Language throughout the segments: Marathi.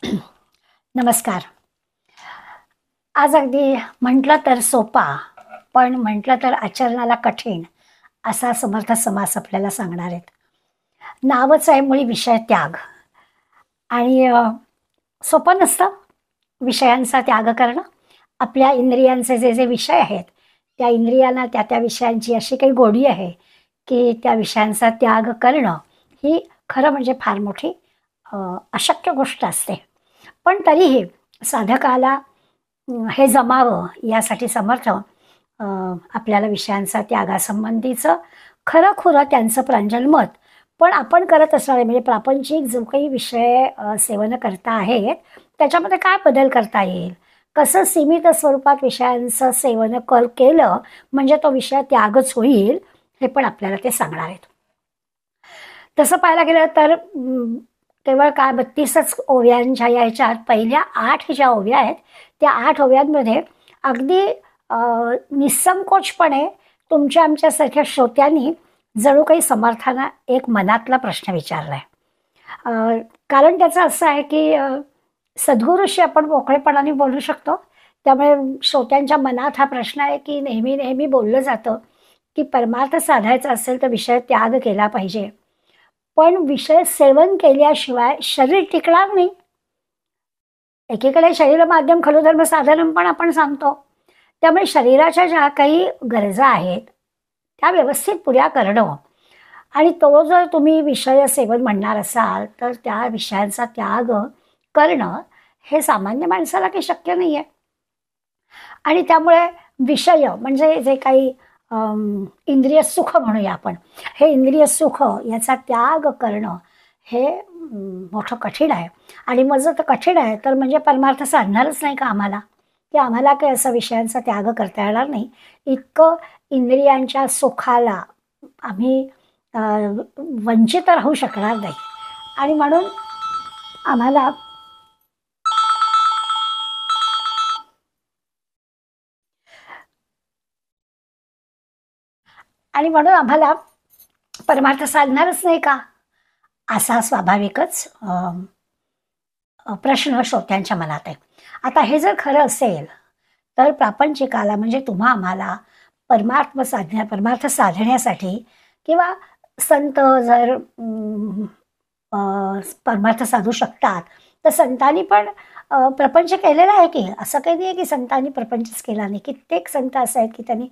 नमस्कार. आज अगदी म्हटलं तर सोपा, पण म्हटलं तर आचरणाला कठीण असा समर्थ समास आपल्याला सांगणार आहेत. नावच आहे मुळी विषय त्याग. आणि सोपं नसतं विषयांचा त्याग करणं. आपल्या इंद्रियांचे जे जे विषय आहेत, त्या इंद्रियांना त्या त्या विषयांची अशी काही गोडी आहे की त्या विषयांचा त्याग करणं ही खरं म्हणजे फार मोठी अशक्य गोष्ट असते. पण तरीही साधकाला हे जमावं यासाठी समर्थ आपल्याला विषयांचा त्यागासंबंधीचं खरं-खुरं त्यांचं प्रांजल मत. पण आपण करत असणारे म्हणजे प्रापंचिक जो काही विषय सेवन करता आहेत, त्याच्यामध्ये काय बदल करता येईल? कसं सीमित स्वरूपात विषयांचं सेवन केलं म्हणजे तो विषय त्यागच होईल, हे पण आपल्याला ते सांगणार आहेत. तसं पाहायला गेलं तर केवळ काय 32च ओव्यांच्या याच्यात पहिल्या 8 ज्या ओव्या आहेत, त्या 8 ओव्यांमध्ये अगदी निःसंकोचपणे तुमच्या आमच्यासारख्या श्रोत्यांनी जणू काही समर्थांना एक मनातला प्रश्न विचारलाय. कारण त्याचं असं आहे की सद्गुरूशी आपण मोकळेपणाने बोलू शकतो. त्यामुळे श्रोत्यांच्या मनात हा प्रश्न आहे की नेहमी नेहमी बोललं जातं की परमार्थ साधायचा असेल तर विषय त्याग केला पाहिजे. पण विषय सेवन केल्याशिवाय शरीर टिकणार नाही. एकीकडे शरीर माध्यम खलु धर्म साधनम पण आपण सांगतो. त्यामुळे शरीराच्या ज्या काही गरजा आहेत त्या व्यवस्थित पुऱ्या करणं आणि तो जर तुम्ही विषय सेवन म्हणणार असाल तर त्या विषयांचा त्याग करणं हे सामान्य माणसाला काही शक्य नाही आहे. आणि त्यामुळे विषय म्हणजे जे काही इंद्रिय सुख म्हणूया आपण, हे इंद्रिय सुख याचा त्याग करणं हे मोठं कठीण आहे. आणि मग जर कठीण आहे तर म्हणजे परमार्थ साधणारच नाही का आम्हाला, की आम्हाला काही असं विषयांचा त्याग करता येणार नाही. इतकं इंद्रियांच्या सुखाला आम्ही वंचित राहू शकणार नाही. आणि म्हणून आम्हाला परमार्थ साधणारच नाही का, असा स्वाभाविकच प्रश्न श्रोत्यांच्या मनात आहे. आता हे जर खरं असेल तर प्रापंचिकाला म्हणजे तुम्हा आम्हाला परमार्थ साधण्यासाठी किंवा संत जर परमार्थ साधू शकतात तर संतांनी पण प्रपंच केलेला आहे की, असं काही नाही की संतांनी प्रपंचच केला नाही. कित्येक संत असे आहेत की त्यांनी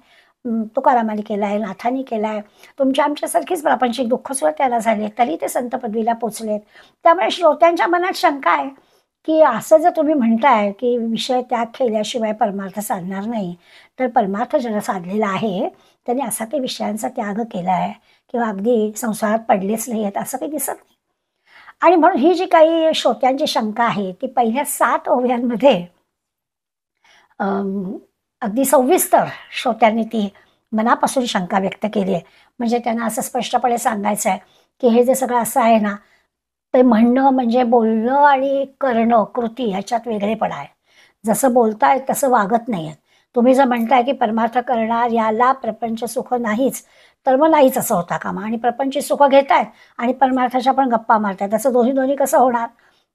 तुकारामांनी केला आहे, नाथांनी केला आहे. तुमच्या आमच्यासारखीच प्रापंचिक दुःखसुद्धा त्याला झाले तरी ते संत पदवीला पोचलेत. त्यामुळे श्रोत्यांच्या मनात शंका आहे की असं जर तुम्ही म्हणताय की विषय त्याग केल्याशिवाय परमार्थ साधणार नाही, तर परमार्थ ज्याला साधलेला आहे त्यांनी असा काही विषयांचा त्याग केला आहे किंवा अगदी संसारात पडलेच नाही आहेत असं काही दिसत नाही. आणि म्हणून ही जी काही श्रोत्यांची शंका आहे ती पहिल्या 7 ओव्यांमध्ये अगदी सविस्तर श्रोत्यांनी ती मनापासून शंका व्यक्त केली आहे. म्हणजे त्यांना असं स्पष्टपणे सांगायचं आहे की हे जे सगळं असं आहे ना, ते म्हणणं म्हणजे बोलणं आणि करणं कृती ह्याच्यात वेगळेपणा आहे. जसं बोलताय तसं वागत नाही आहे. तुम्ही जर म्हणताय की परमार्थ करणार याला प्रपंच सुख नाहीच, तर मग नाहीच असं होता कामा. आणि प्रपंच सुख घेतायत आणि परमार्थाच्या पण गप्पा मारतायत, असं दोन्ही दोन्ही कसं होणार?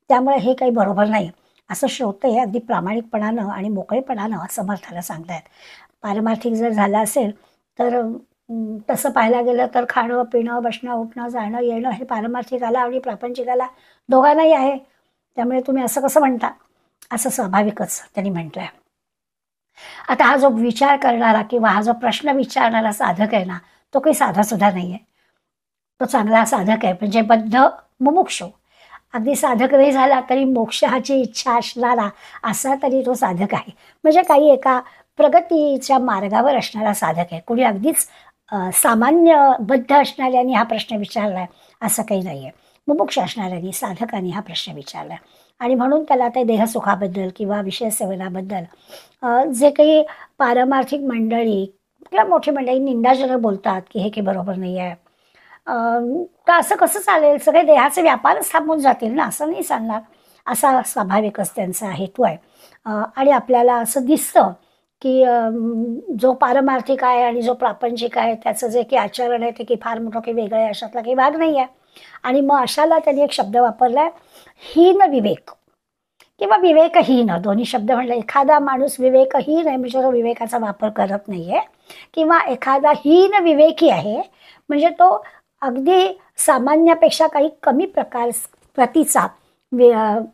त्यामुळे हे काही बरोबर नाही असं श्रोते अगदी प्रामाणिकपणानं आणि मोकळेपणानं समर्थाला सांगतायत. पारमार्थिक जर झालं असेल तर तसं पाहायला गेलं तर खाणं पिणं बसणं उठणं जाणं येणं हे पारमार्थिकाला आणि प्रापंचिकाला दोघांनाही आहे. त्यामुळे तुम्ही असं कसं म्हणता, असं स्वाभाविकच त्यांनी म्हटलंय. आता हा जो विचार करणारा किंवा हा जो प्रश्न विचारणारा साधक आहे ना, तो काही साधा सुद्धा नाही आहे. तो चांगला साधक आहे म्हणजे बद्ध मुमुक्षू. अगदी साधक नाही झाला तरी मोक्षाची इच्छा असणारा असा तरी तो साधक आहे. म्हणजे काही एका प्रगतीच्या मार्गावर असणारा साधक आहे. कुणी अगदीच सामान्य बद्ध असणाऱ्यांनी हा प्रश्न विचारलाय असं काही नाही आहे. मुमुक्ष असणाऱ्यांनी साधकांनी हा प्रश्न विचारलाय. आणि म्हणून त्याला ते देहसुखाबद्दल किंवा विषय सेवनाबद्दल जे काही पारमार्थिक मंडळी किंवा मोठी मंडळी निंदाजनक बोलतात की हे काही बरोबर नाही आहे, तर असं कसं चालेल? सगळे देहाचे व्यापारच थांबून जातील ना, असं नाही चालणार. असा स्वाभाविकच त्यांचा हेतू आहे. आणि आपल्याला असं दिसतं की जो पारमार्थिक आहे आणि जो प्रापंचिक आहे त्याचं जे काही आचरण आहे ते की फार मोठं काही वेगळं आहे अशातला काही भाग नाही आहे. आणि मग अशाला त्यांनी एक शब्द वापरला आहे, हीन विवेक. किंवा विवेकहीन, दोन्ही शब्द म्हणले. एखादा माणूस विवेकहीन आहे म्हणजे तो विवेकाचा वापर करत नाहीये, किंवा एखादा हीन विवेकी आहे म्हणजे तो अगदी सामान्यापेक्षा काही कमी प्रतीचा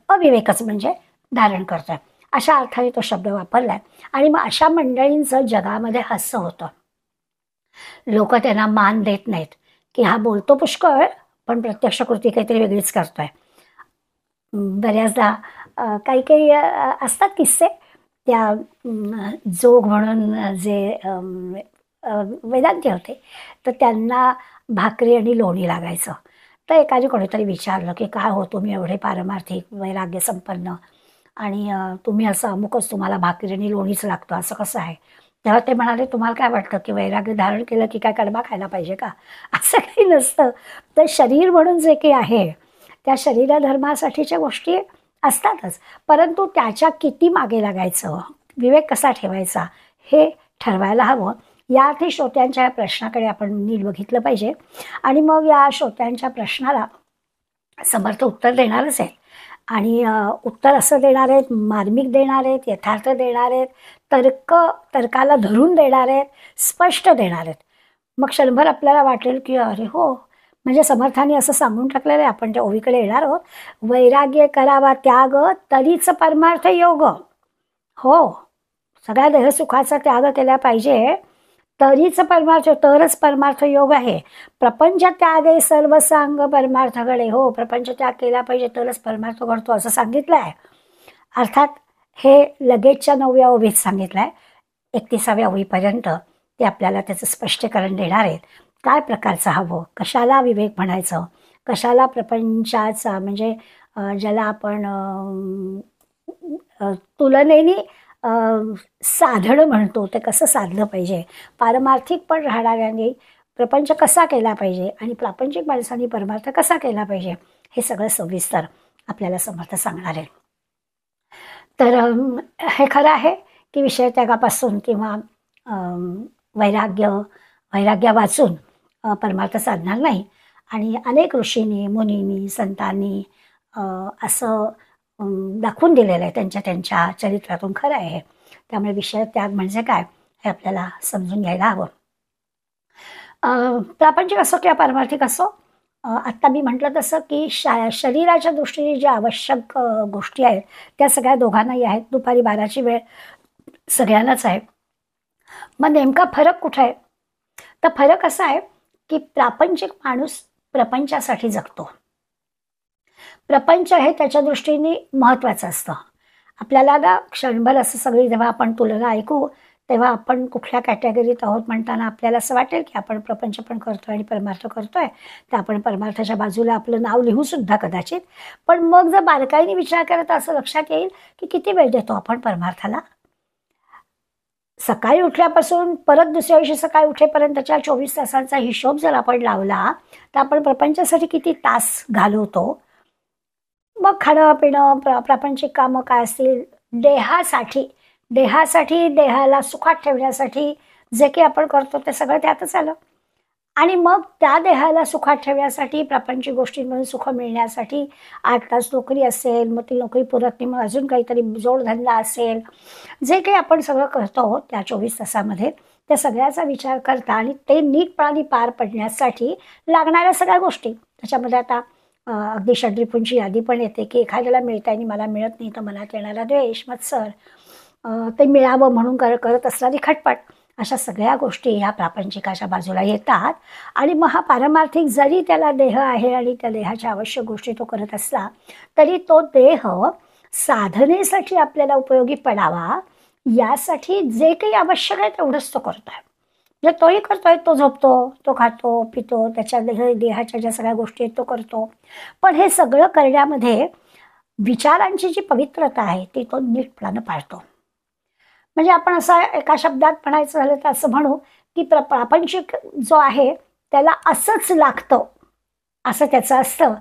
अविवेकच म्हणजे धारण करतोय, अशा अर्थाने तो शब्द वापरलाय. आणि मग अशा मंडळींचं जगामध्ये हास्य होतं. लोक त्यांना मान देत नाहीत की हा बोलतो पुष्कळ पण प्रत्यक्ष कृती काहीतरी वेगळीच करतोय. बऱ्याचदा काही काही असतात किस्से. त्या जोग म्हणून जे वेदांती होते, तर त्यांना भाकरी आणि लोणी लागायचं. तर एकाने कोणीतरी विचारलं की काय हो, तुम्ही एवढे पारमार्थिक वैराग्य संपन्न आणि तुम्ही असं अमुकच तुम्हाला भाकरी आणि लोणीच लागतं, असं कसं आहे? तेव्हा ते म्हणाले, तुम्हाला काय वाटतं की वैराग्य धारण केलं की काय कडबा खायला पाहिजे का? असं काही नसतं. तर शरीर म्हणून जे काही आहे त्या शरीर धर्मासाठीच्या गोष्टी असतातच, परंतु त्याच्या किती मागे लागायचं, विवेक कसा ठेवायचा हे ठरवायला हवं. या अर्थी श्रोत्यांच्या या प्रश्नाकडे आपण नीट बघितलं पाहिजे. आणि मग या श्रोत्यांच्या प्रश्नाला समर्थ उत्तर देणारच आहेत. आणि उत्तर असं देणार आहेत, मार्मिक देणार आहेत, यथार्थ देणार आहेत, तर्काला धरून देणार आहेत, स्पष्ट देणार आहेत. मग क्षणभर आपल्याला वाटेल की अरे हो, म्हणजे समर्थाने असं सांगून टाकलेलं आहे. आपण त्या ओवीकडे येणार आहोत. वैराग्य करावा त्याग तरीच परमार्थ योग. हो, सगळ्या देहसुखाचा त्याग केला पाहिजे तरीच परमार्थ, तरच परमार्थ योग आहे. प्रपंच त्यागे सर्व सांग परमार्थ घडे. हो, प्रपंच त्याग केला पाहिजे तरच परमार्थ घडतो असं सांगितलं आहे. अर्थात हे लगेचच्या 9व्या ओवीत सांगितलं आहे. 31व्या ओवीपर्यंत ते आपल्याला त्याचं स्पष्टीकरण देणार आहेत. काय प्रकारचं हवं, कशाला विवेक म्हणायचं, कशाला प्रपंचाचा म्हणजे ज्याला आपण तुलनेने साधन म्हणतो ते कसं साधलं पाहिजे, पारमार्थिक पण राहणाऱ्यांनी प्रपंच कसा केला पाहिजे आणि प्रापंचिक माणसांनी परमार्थ कसा केला पाहिजे, हे सगळं सविस्तर आपल्याला समर्थ सांगणार आहे. तर हे खरं आहे की विषय त्यागापासून किंवा वैराग्य वाचून परमार्थ साधणार नाही. आणि अनेक ऋषींनी, मुनींनी, संतांनी असं दाखवून दिलेलं आहे त्यांच्या त्यांच्या चरित्रातून. खरं आहे. त्यामुळे विषय त्याग म्हणजे काय हे आपल्याला समजून घ्यायला हवं. प्रापंचिक असो किंवा पारमार्थिक असो, आत्ता मी म्हटलं तसं की शरीराच्या दृष्टीने ज्या आवश्यक गोष्टी आहेत त्या सगळ्या दोघांनाही आहेत. दुपारी 12ची वेळ सगळ्यांनाच आहे. मग नेमका फरक कुठे आहे? तर फरक असा आहे की प्रापंचिक माणूस प्रपंचासाठी जगतो. प्रपंच हे त्याच्या दृष्टीने महत्त्वाचं असतं. आपल्याला ना क्षणभर असं सगळी जेव्हा आपण तुलना ऐकू तेव्हा आपण कुठल्या कॅटेगरीत आहोत म्हणताना आपल्याला असं वाटेल की आपण प्रपंच पण करतोय आणि परमार्थ करतोय, तर आपण परमार्थाच्या बाजूला आपलं नाव लिहू सुद्धा कदाचित. पण मग जर बारकाईने विचार करत असं लक्षात येईल की किती वेळ देतो आपण परमार्थाला. सकाळी उठल्यापासून परत दुसऱ्या दिवशी सकाळी उठेपर्यंतच्या 24 तासांचा हिशोब जर आपण लावला तर आपण प्रपंचासाठी किती तास घालवतो. मग खाणं पिणं प्रापंचिक कामं काय असतील, देहासाठी देहाला सुखात ठेवण्यासाठी जे काही आपण करतो ते सगळं त्यातच आलं. आणि मग त्या देहाला सुखात ठेवण्यासाठी प्रापंचिक गोष्टींमधून सुख मिळण्यासाठी 8 तास नोकरी असेल, मग ती नोकरी पुरत नाही मग अजून काहीतरी जोडधंदा असेल, जे काही आपण सगळं करतो त्या 24 तासामध्ये त्या सगळ्याचा विचार करता आणि ते नीटपणाने पार पडण्यासाठी लागणाऱ्या सगळ्या गोष्टी. त्याच्यामध्ये आता अगदी षड्रिपूंची यादी पण येते की एखाद्याला मिळतं आणि मला मिळत नाही तर मनात येणारा द्वेष, मत्सर, ते मिळावं म्हणून करत असणारी खटपट, अशा सगळ्या गोष्टी ह्या प्रापंचिकाच्या बाजूला येतात. आणि मग हा पारमार्थिक जरी त्याला देह आहे आणि त्या देहाच्या आवश्यक गोष्टी तो करत असला तरी तो देह साधनेसाठी आपल्याला उपयोगी पडावा यासाठी जे काही आवश्यक आहे तेवढंच तो करतोय. म्हणजे तोही करतोय, तो झोपतो, तो खातो पितो, त्याच्या देहाच्या ज्या सगळ्या गोष्टी आहेत तो करतो. पण हे सगळं करण्यामध्ये विचारांची जी पवित्रता आहे ती तो नीटपणानं पाळतो. म्हणजे आपण असं एका शब्दात म्हणायचं झालं तर असं म्हणू की प्रापंचिक जो आहे त्याला असंच लागतं असं त्याचं असतं,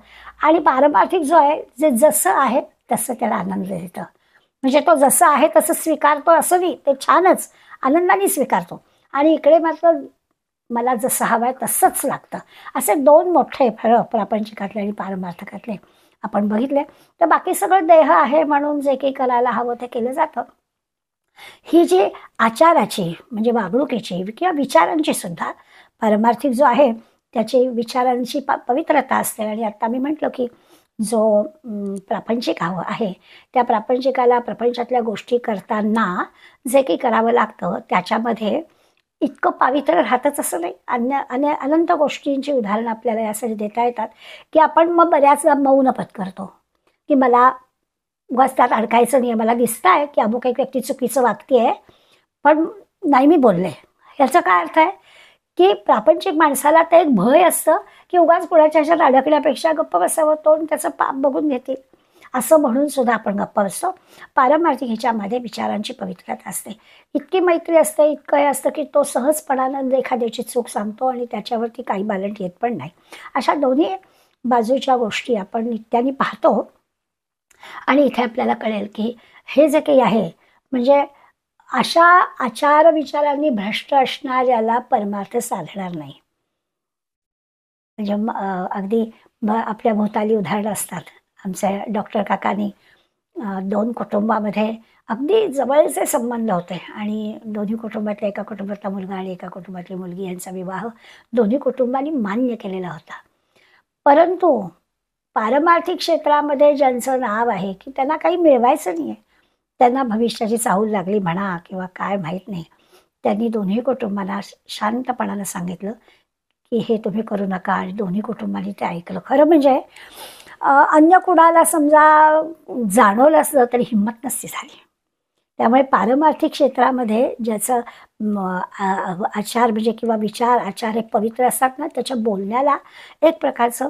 आणि पारमार्थिक जो आहे जे जसं आहे तसं त्याला आनंद देतं. म्हणजे तो जसं आहे तसं स्वीकारतो असं नाही, ते छानच आनंदाने स्वीकारतो. आणि इकडे मात्र मला जसं हवं आहे तसंच लागतं. असे 2 मोठे फरक प्रापंचिकातले आणि पारमार्थिकातले आपण बघितले, तर बाकी सगळं देह आहे म्हणून जे काही करायला हवं ते केलं जातं. ही जी आचाराची म्हणजे वागणुकीची किंवा विचारांची सुद्धा पारमार्थिक जो आहे त्याची विचारांची पवित्रता असते. आणि आता मी म्हटलं की जो प्रापंचिक आहे त्या प्रापंचिकाला प्रपंचातल्या गोष्टी करताना जे काही करावं लागतं त्याच्यामध्ये इतकं पावित्र्य राहतच असं नाही. अनंत गोष्टींची उदाहरणं आपल्याला यासाठी देता येतात की आपण मग बऱ्याचदा मौन पत्करतो की मला उगाच त्यात अडकायचं नाही. मला दिसत आहे की अमुक एक व्यक्ती चुकीचं वागतेय, पण नाही मी बोलले. याचा काय अर्थ आहे की प्रापंचिक माणसाला ते एक भय असतं की उगाच कुणाच्या ह्याच्यात अडकण्यापेक्षा गप्प बसावं, तो त्याचं पाप बघून घेतील असं म्हणून सुद्धा आपण गप्प बसतो. पारमार्थिक ह्याच्यामध्ये विचारांची पवित्रता असते. इतकी मैत्री असते, इतकं हे असतं की तो सहजपणानं एखाद्याची चूक सांगतो आणि त्याच्यावरती काही बालंट येत पण नाही. अशा दोन्ही बाजूच्या गोष्टी आपण नित्याने पाहतो. आणि इथे आपल्याला कळेल की हे जे काही आहे म्हणजे अशा आचार विचारांनी भ्रष्ट असणाऱ्याला परमार्थ साधणार नाही. म्हणजे अगदी आपल्या भोवताली उदाहरणं असतात. आमच्या डॉक्टर काकांनी 2 कुटुंबामध्ये अगदी जवळचे संबंध होते आणि दोन्ही कुटुंबातल्या एका कुटुंबातला मुलगा आणि एका कुटुंबातली मुलगी यांचा विवाह दोन्ही कुटुंबांनी मान्य केलेला होता. परंतु पारमार्थिक क्षेत्रामध्ये ज्यांचं नाव आहे की त्यांना काही मिळवायचं नाही आहे, त्यांना भविष्याची चाहूल लागली म्हणा किंवा काय माहीत नाही, त्यांनी दोन्ही कुटुंबांना शांतपणानं सांगितलं की हे तुम्ही करू नका आणि दोन्ही कुटुंबांनी ते ऐकलं. खरं म्हणजे अन्य कुणाला समजा जाणवलं असलं तरी हिंमत नसती झाली. त्यामुळे पारमार्थिक क्षेत्रामध्ये ज्याचं आचार म्हणजे किंवा विचार आचार हे पवित्र असतात ना, त्याच्या बोलण्याला एक प्रकारचं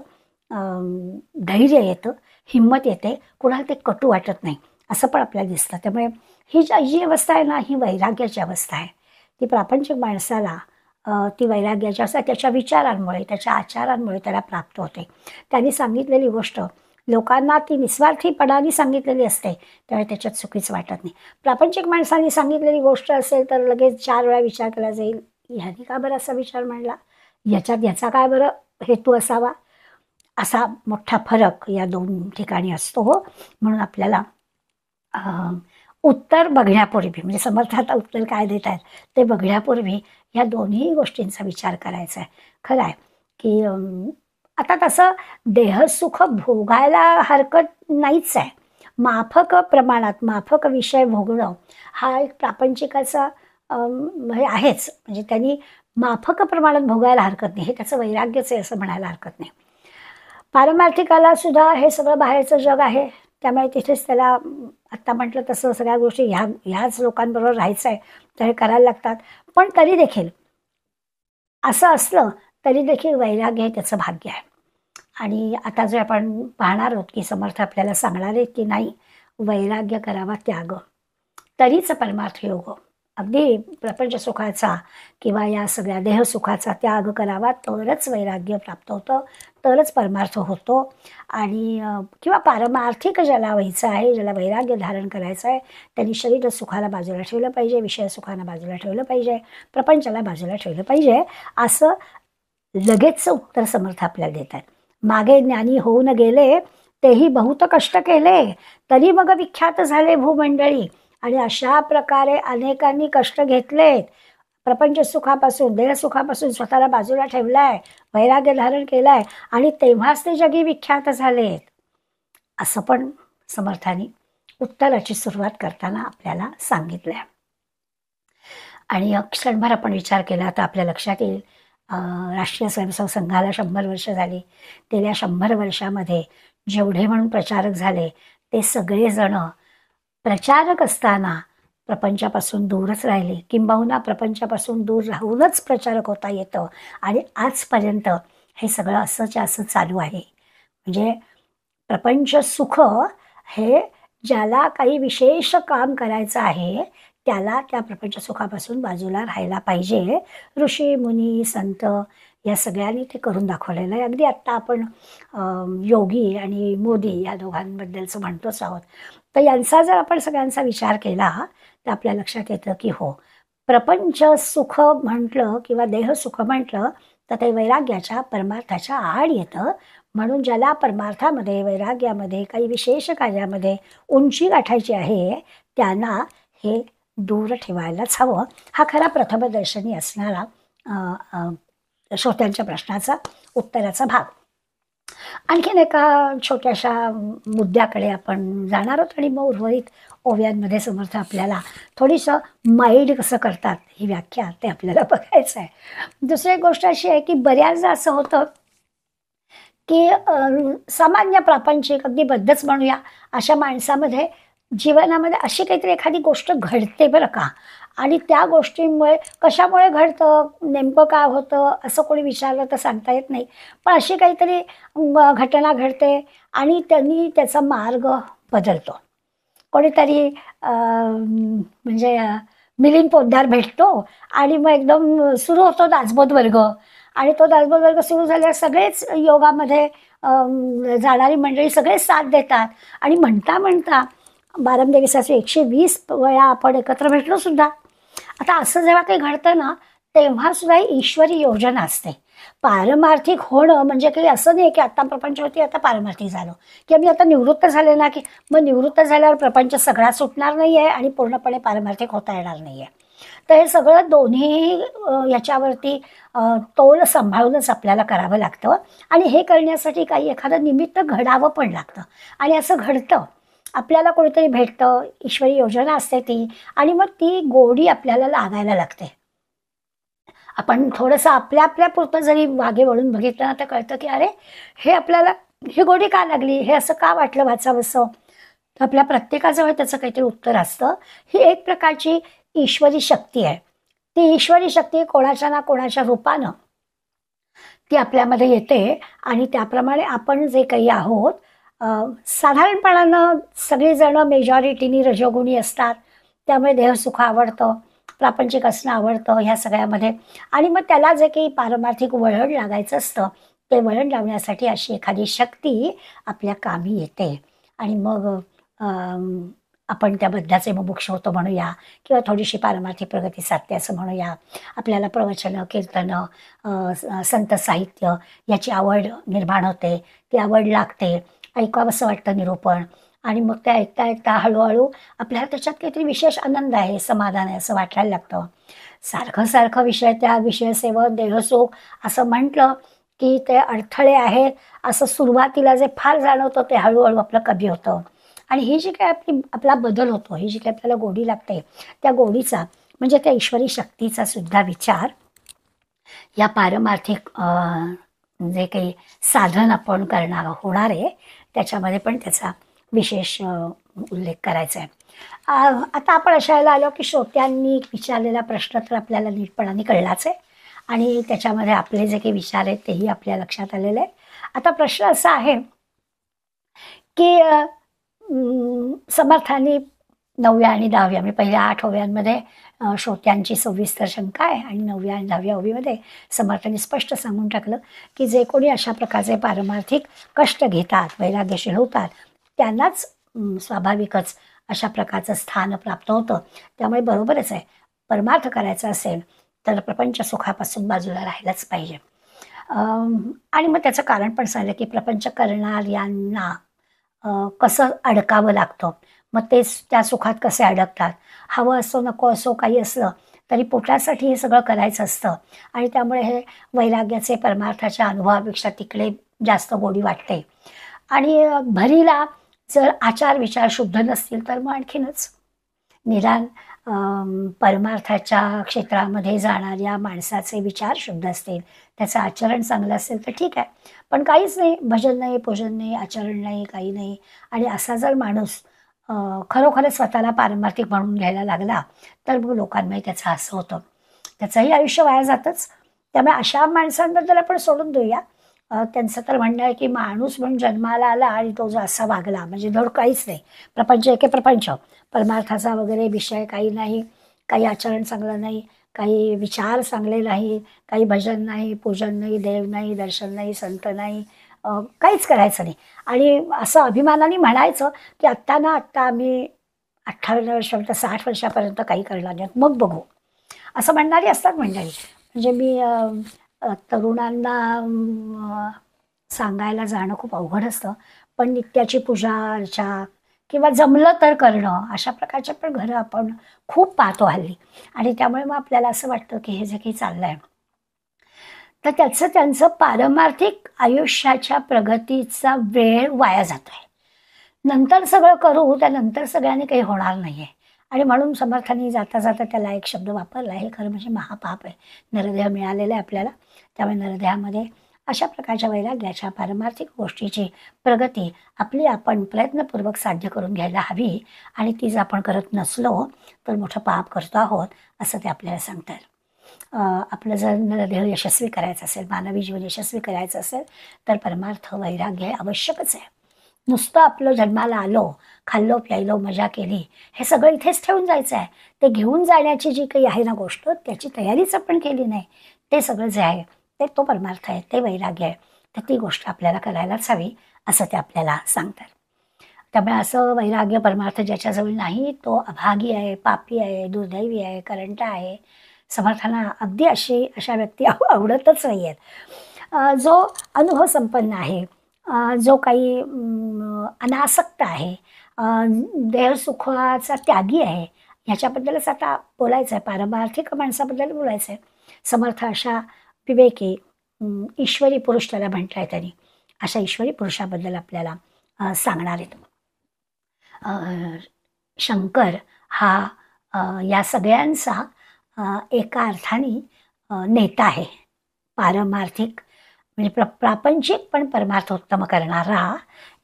धैर्य येतं, हिंमत येते, कुणाला ते कटू वाटत नाही असं पण आपल्याला दिसतं. त्यामुळे ही जी अवस्था आहे ना, ही वैराग्याची अवस्था आहे. ती प्रापंचिक माणसाला ती वैराग्याची अवस्था त्याच्या विचारांमुळे त्याच्या आचारांमुळे त्याला प्राप्त होते. त्यांनी सांगितलेली गोष्ट लोकांना ती निस्वार्थीपणाने सांगितलेली असते, त्यामुळे त्याच्यात चुकीच वाटत नाही. प्रापंचिक माणसांनी सांगितलेली गोष्ट असेल तर लगेच 4 वेळा विचार केला जाईल, ह्यानी का बरं असा विचार मांडला, याचा काय बरं हेतू असावा, असा मोठा फरक या 2 ठिकाणी असतो. म्हणून आपल्याला उत्तर बघण्यापूर्वी म्हणजे समर्थ आता उत्तर काय देत आहेत ते बघण्यापूर्वी या दोन्ही गोष्टींचा विचार करायचा आहे. खरं आहे की आता तसं देहसुख भोगायला हरकत नाहीच आहे. माफक प्रमाणात माफक विषय भोगणं हा एक प्रापंचिकाचा हे आहेच. म्हणजे त्यांनी माफक प्रमाणात भोगायला हरकत नाही, हे त्याचं वैराग्यच आहे असं म्हणायला हरकत नाही. पारमार्थिकाला सुद्धा हे सगळं बाहेरचं जग आहे, त्यामुळे तिथेच त्याला आत्ता म्हटलं तसं सगळ्या गोष्टी ह्याच लोकांबरोबर राहायचं आहे तर हे करायला लागतात. पण तरी देखील असं असलं तरी देखील वैराग्य हे त्याचं भाग्य आहे. आणि आता जे आपण पाहणार आहोत की समर्थ आपल्याला सांगणार आहेत की नाही, वैराग्य करावा त्याग, तरीच परमार्थ योग. अगदी प्रपंच सुखाचा किंवा या सगळ्या देहसुखाचा त्याग करावा तरच वैराग्य प्राप्त होतं, तरच परमार्थ होतो. आणि किंवा पारमार्थिक ज्याला व्हायचं आहे, ज्याला वैराग्य धारण करायचं आहे, त्यांनी शरीर सुखाला बाजूला ठेवलं पाहिजे, विषय सुखाला बाजूला ठेवलं पाहिजे, प्रपंचाला बाजूला ठेवलं पाहिजे, असं लगेचचं उत्तर समर्थ आपल्याला देतात. मागे ज्ञानी होऊन गेले तेही बहुत कष्ट केले, तरी मग विख्यात झाले भूमंडळी. आणि अशा प्रकारे अनेकांनी कष्ट घेतलेत, प्रपंच सुखापासून देहसुखापासून स्वतःला बाजूला ठेवलाय, वैराग्य धारण केलाय आणि तेव्हाच ते जगी विख्यात झालेत, असं पण समर्थांनी उत्तराची सुरुवात करताना आपल्याला सांगितलंय. आणि क्षणभर आपण विचार केला तर आपल्या लक्षात येईल राष्ट्रीय स्वयंसेवक संघाला 100 वर्ष झाली. गेल्या 100 वर्षामध्ये जेवढे म्हणून प्रचारक झाले ते सगळेजण प्रचारक असताना प्रपंचापासून दूरच राहिले, किंबहुना प्रपंचापासून दूर राहूनच प्रचारक होता येतं. आणि आजपर्यंत हे सगळं असंच असं चालू आहे. म्हणजे प्रपंच सुख हे ज्याला काही विशेष काम करायचं आहे त्याला त्या प्रपंच सुखापासून बाजूला राहायला पाहिजे. ऋषी मुनी संत या सगळ्यांनी ते करून दाखवलेलं आहे. अगदी आत्ता आपण योगी आणि मोदी या दोघांबद्दलचं म्हणतोच आहोत. तर यांचा जर आपण सगळ्यांचा विचार केला तर आपल्या लक्षात येतं की हो, प्रपंच सुख म्हटलं किंवा देहसुख म्हटलं तर ते वैराग्याच्या परमार्थाच्या आड येतं. म्हणून ज्याला परमार्थामध्ये, वैराग्यामध्ये, काही विशेष कार्यामध्ये उंची गाठायची आहे त्यांना हे दूर ठेवायलाच हवं. हा खरा प्रथमदर्शनी असणारा श्रोत्यांच्या प्रश्नाचा उत्तराचा भाग. आणखीन एका छोट्याशा मुद्द्याकडे आपण जाणार आहोत आणि मग उर्वरित ओव्यांमध्ये समर्थ आपल्याला थोडीसं माइंड कसं करतात ही व्याख्या ते आपल्याला बघायचं आहे. दुसरी एक गोष्ट अशी आहे की बऱ्याचदा असं होतं की सामान्य प्रापंचिक अगदी बद्धच म्हणूया अशा माणसामध्ये जीवनामध्ये अशी काहीतरी एखादी गोष्ट घडते बरं का, आणि त्या गोष्टींमुळे कशामुळे घडतं, नेमकं काय होतं असं कोणी विचारलं तर सांगता येत नाही. पण अशी काहीतरी घटना घडते आणि त्यांनी त्याचा मार्ग बदलतो. कोणीतरी म्हणजे मिलिंद पोद्दार भेटतो आणि मग एकदम सुरू होतो दासबोध वर्ग, आणि तो दासबोध वर्ग सुरू झाल्यावर सगळेच योगामध्ये जाणारी मंडळी सगळेच साथ देतात आणि म्हणता म्हणता बारमदेवी सासू 120 वेळा आपण एकत्र भेटलो सुद्धा. आता असं जेव्हा काही घडतं ना तेव्हा सुद्धा ईश्वरी योजना असते. पारमार्थिक होणं म्हणजे काही असं नाही की आता प्रपंच होती आता पारमार्थिक झालो, की आम्ही आता निवृत्त झाले ना की मग निवृत्त झाल्यावर प्रपंच सगळा सुटणार नाही आहे आणि पूर्णपणे पारमार्थिक होता येणार नाही आहे. तर हे सगळं दोन्ही याच्यावरती तोल सांभाळूनच आपल्याला करावं लागतं आणि हे करण्यासाठी काही एखादं निमित्त घडावं पण लागतं. आणि असं घडतं, आपल्याला कोणीतरी भेटतं, ईश्वरी योजना असते ती, आणि मग ती गोडी आपल्याला लागायला लागते. आपण थोडंसं आपल्या आपल्यापुरतं जरी मागे वळून बघितलं ना तर कळतं की अरे हे आपल्याला ही गोडी का लागली, हे असं का वाटलं वाचावंसं. तर आपल्या प्रत्येकाजवळ त्याचं काहीतरी उत्तर असतं. ही एक प्रकारची ईश्वरी शक्ती आहे. ती ईश्वरी शक्ती कोणाच्या ना कोणाच्या रूपानं ती आपल्यामध्ये येते आणि त्याप्रमाणे आपण जे काही आहोत साधारणपणानं सगळीजणं मेजॉरिटीनी रजोगुणी असतात, त्यामुळे देहसुख आवडतं, प्रापंचिक असणं आवडतं ह्या सगळ्यामध्ये. आणि मग त्याला जे काही पारमार्थिक वळण लागायचं असतं ते वळण लावण्यासाठी अशी एखादी शक्ती आपल्या कामी येते आणि मग आपण त्या बद्धाचे मुमुक्ष होतो म्हणूया किंवा थोडीशी पारमार्थिक प्रगती साधते असं म्हणूया. आपल्याला प्रवचनं, कीर्तनं, संत साहित्य याची आवड निर्माण होते, ती आवड लागते, ऐकावंसं वाटतं निरूपण, आणि मग ते ऐकता ऐकता हळूहळू आपल्याला त्याच्यात काहीतरी विशेष आनंद आहे, समाधान आहे असं वाटायला लागतं. सारखं सारखं विषय त्या विषयसेवन देहसुख असं म्हटलं की ते अडथळे आहेत असं सुरुवातीला जे फार जाणवतं ते हळूहळू आपलं कमी होतं. आणि ही जी काय आपला बदल होतो, ही जी काय आपल्याला गोडी लागते त्या गोडीचा म्हणजे त्या ईश्वरी शक्तीचा सुद्धा विचार या पारमार्थिक जे काही साधन आपण करणार होणार आहे त्याच्यामध्ये पण त्याचा विशेष उल्लेख करायचा आहे. आता आपण अशायला आलो की श्रोत्यांनी विचारलेला प्रश्न तर आपल्याला नीटपणाने कळलाच आहे आणि त्याच्यामध्ये आपले जे काही विचार आहेत तेही आपल्या लक्षात आलेले आहे. आता प्रश्न असा आहे की समर्थांनी 9व्या आणि 10व्या म्हणजे पहिल्या 8 ओव्यांमध्ये श्रोत्यांची सविस्तर शंका आहे आणि 9व्या आणि 10व्या ओवीमध्ये समर्थांनी स्पष्ट सांगून टाकलं की जे कोणी अशा प्रकारचे पारमार्थिक कष्ट घेतात, वैराग्यशील होतात त्यांनाच स्वाभाविकच अशा प्रकारचं स्थान प्राप्त होतं. त्यामुळे बरोबरच आहे, परमार्थ करायचा असेल तर प्रपंच सुखापासून बाजूला राहायलाच पाहिजे. आणि मग त्याचं कारण पण सांगितलं की प्रपंच करणाऱ्यांना कसं अडकावं लागतं, मग तेच त्या सुखात कसे अडकतात. हवं असो नको असो काही असलं तरी पोटासाठी हे सगळं करायचं असतं आणि त्यामुळे हे वैराग्याचे परमार्थाच्या अनुभवापेक्षा तिकडे जास्त गोडी वाटते. आणि भरीला जर आचार विचार शुद्ध नसतील तर मग आणखीनच निदान परमार्थाच्या क्षेत्रामध्ये जाणाऱ्या माणसाचे विचार शुद्ध असतील, त्याचं आचरण चांगलं असेल तर ठीक आहे. पण काहीच नाही, भजन नाही, पूजन नाही, आचरण नाही, काही नाही, आणि असा जर माणूस खरोखरच स्वतःला पारमार्थिक म्हणून घ्यायला लागला तर मग लोकांमध्ये त्याचं असं होतं, त्याचंही आयुष्य वाया जातंच. त्यामुळे अशा माणसांबद्दल आपण सोडून देऊया. त्यांचं तर म्हणणं आहे की माणूस म्हणून जन्माला आला आणि तो जो असा वागला म्हणजे धड काहीच नाही, प्रपंच एके प्रपंच, परमार्थाचा वगैरे विषय काही नाही, काही आचरण चांगलं नाही, काही विचार चांगले नाही, काही भजन नाही, पूजन नाही, देव नाही, दर्शन नाही, संत नाही, काहीच करायचं नाही. आणि असं अभिमानाने म्हणायचं की आत्ता ना आत्ता आम्ही 58 वर्षापर्यंत 60 वर्षापर्यंत काही करणार नाहीत, मग बघू, असं म्हणणारी असतात मंडळी. म्हणजे मी तरुणांना सांगायला जाणं खूप अवघड असतं, पण नित्याची पूजा अर्चा किंवा जमलं तर करणं अशा प्रकारचे पण घरं आपण खूप पाहतो हल्ली. आणि त्यामुळे मग आपल्याला असं वाटतं की हे जे काही चाललंय तर त्याचं त्यांचं पारमार्थिक आयुष्याच्या प्रगतीचा वेळ वाया जातोय. नंतर सगळं करू, त्यानंतर सगळ्यांनी काही होणार नाहीये. आणि म्हणून समर्थांनी जाता जाता त्याला एक शब्द वापरला, हे खरं म्हणजे महापाप आहे. नरदेह मिळालेला आहे आपल्याला, त्यामुळे नरदेहामध्ये अशा प्रकारच्या वैराग्याच्या पारमार्थिक गोष्टीची प्रगती आपली आपण प्रयत्नपूर्वक साध्य करून घ्यायला हवी. आणि ती जर आपण करत नसलो तर मोठं पाप करतो आहोत असं ते आपल्याला सांगतात. आपलं जर नरदेह यशस्वी करायचं असेल, मानवी जीवन यशस्वी करायचं असेल तर परमार्थ वैराग्य हे आवश्यकच आहे. नुसतं आपलं जन्माला आलो, खाल्लो प्यायलो मजा केली, हे सगळं इथेच ठेवून जायचं आहे. ते घेऊन जाण्याची जी काही आहे ना गोष्ट, त्याची तयारीच आपण केली नाही. ते सगळं जे आहे ते तो परमार्थ आहे, ते वैराग्य आहे. तर ती गोष्ट आपल्याला करायलाच हवी असं ते आपल्याला सांगतात. त्यामुळे असं वैराग्य परमार्थ ज्याच्याजवळ नाही तो अभागी आहे, पापी आहे, दुर्दैवी आहे, करंट आहे. समर्थांना अगदी अशा व्यक्ती आवडतच नाही आहेत. जो अनुभव संपन्न आहे, जो काही अनासक्त आहे, देहसुखाचा त्यागी आहे, ह्याच्याबद्दलच आता बोलायचं आहे. पारमार्थिक माणसाबद्दल बोलायचं आहे. समर्थ अशा विवेकी ईश्वरी पुरुष त्याला म्हटलंय त्यांनी, अशा ईश्वरी पुरुषाबद्दल आपल्याला सांगणार आहेत. शंकर हा या सगळ्यांचा एका अर्थाने नेता आहे. पारमार्थिक म्हणजे प्रापंचिक पण परमार्थोत्तम करणारा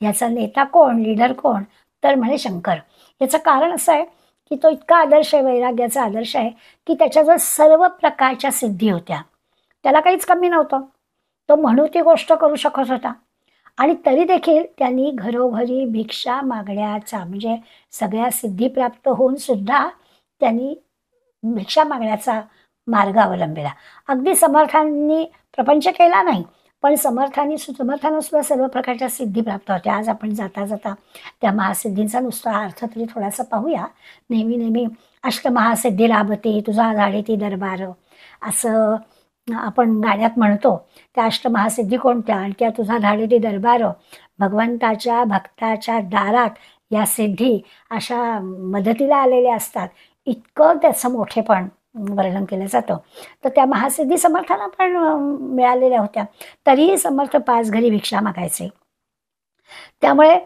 याचा नेता कोण, लीडर कोण, तर म्हणे शंकर. याचं कारण असं आहे की तो इतका आदर्श आहे, वैराग्याचा आदर्श आहे की त्याच्याजवळ सर्व प्रकारच्या सिद्धी होत्या. त्याला काहीच कमी नव्हतं. तो म्हणू ती गोष्ट करू शकत होता. आणि तरी देखील त्यांनी घरोघरी भिक्षा मागण्याचा म्हणजे सगळ्या सिद्धी प्राप्त होऊन सुद्धा त्यांनी भिक्षा मागण्याचा मार्ग अवलंबिला. अगदी समर्थांनी प्रपंच केला नाही, पण समर्थांना सुद्धा सर्व प्रकारच्या सिद्धी प्राप्त होत्या. आज आपण जाता जाता त्या महासिद्धींचा नुसता अर्थ तरी थोडासा पाहूया. नेहमी नेहमी अष्टमहासिद्धी लाभते तुझा झाडे दरबार असं आपण गाण्यात म्हणतो. त्या अष्टमहासिद्धी कोणत्या आणि त्या तुझा धाडे दरबार, भगवंताच्या भक्ताच्या दारात या सिद्धी अशा मदतीला आलेल्या असतात. इतकं त्याचं मोठेपण वर्णन केलं जातं. तर त्या महासिद्धी समर्थांना पण मिळालेल्या होत्या, तरीही समर्थ 5 घरी भिक्षा मागायचे. त्यामुळे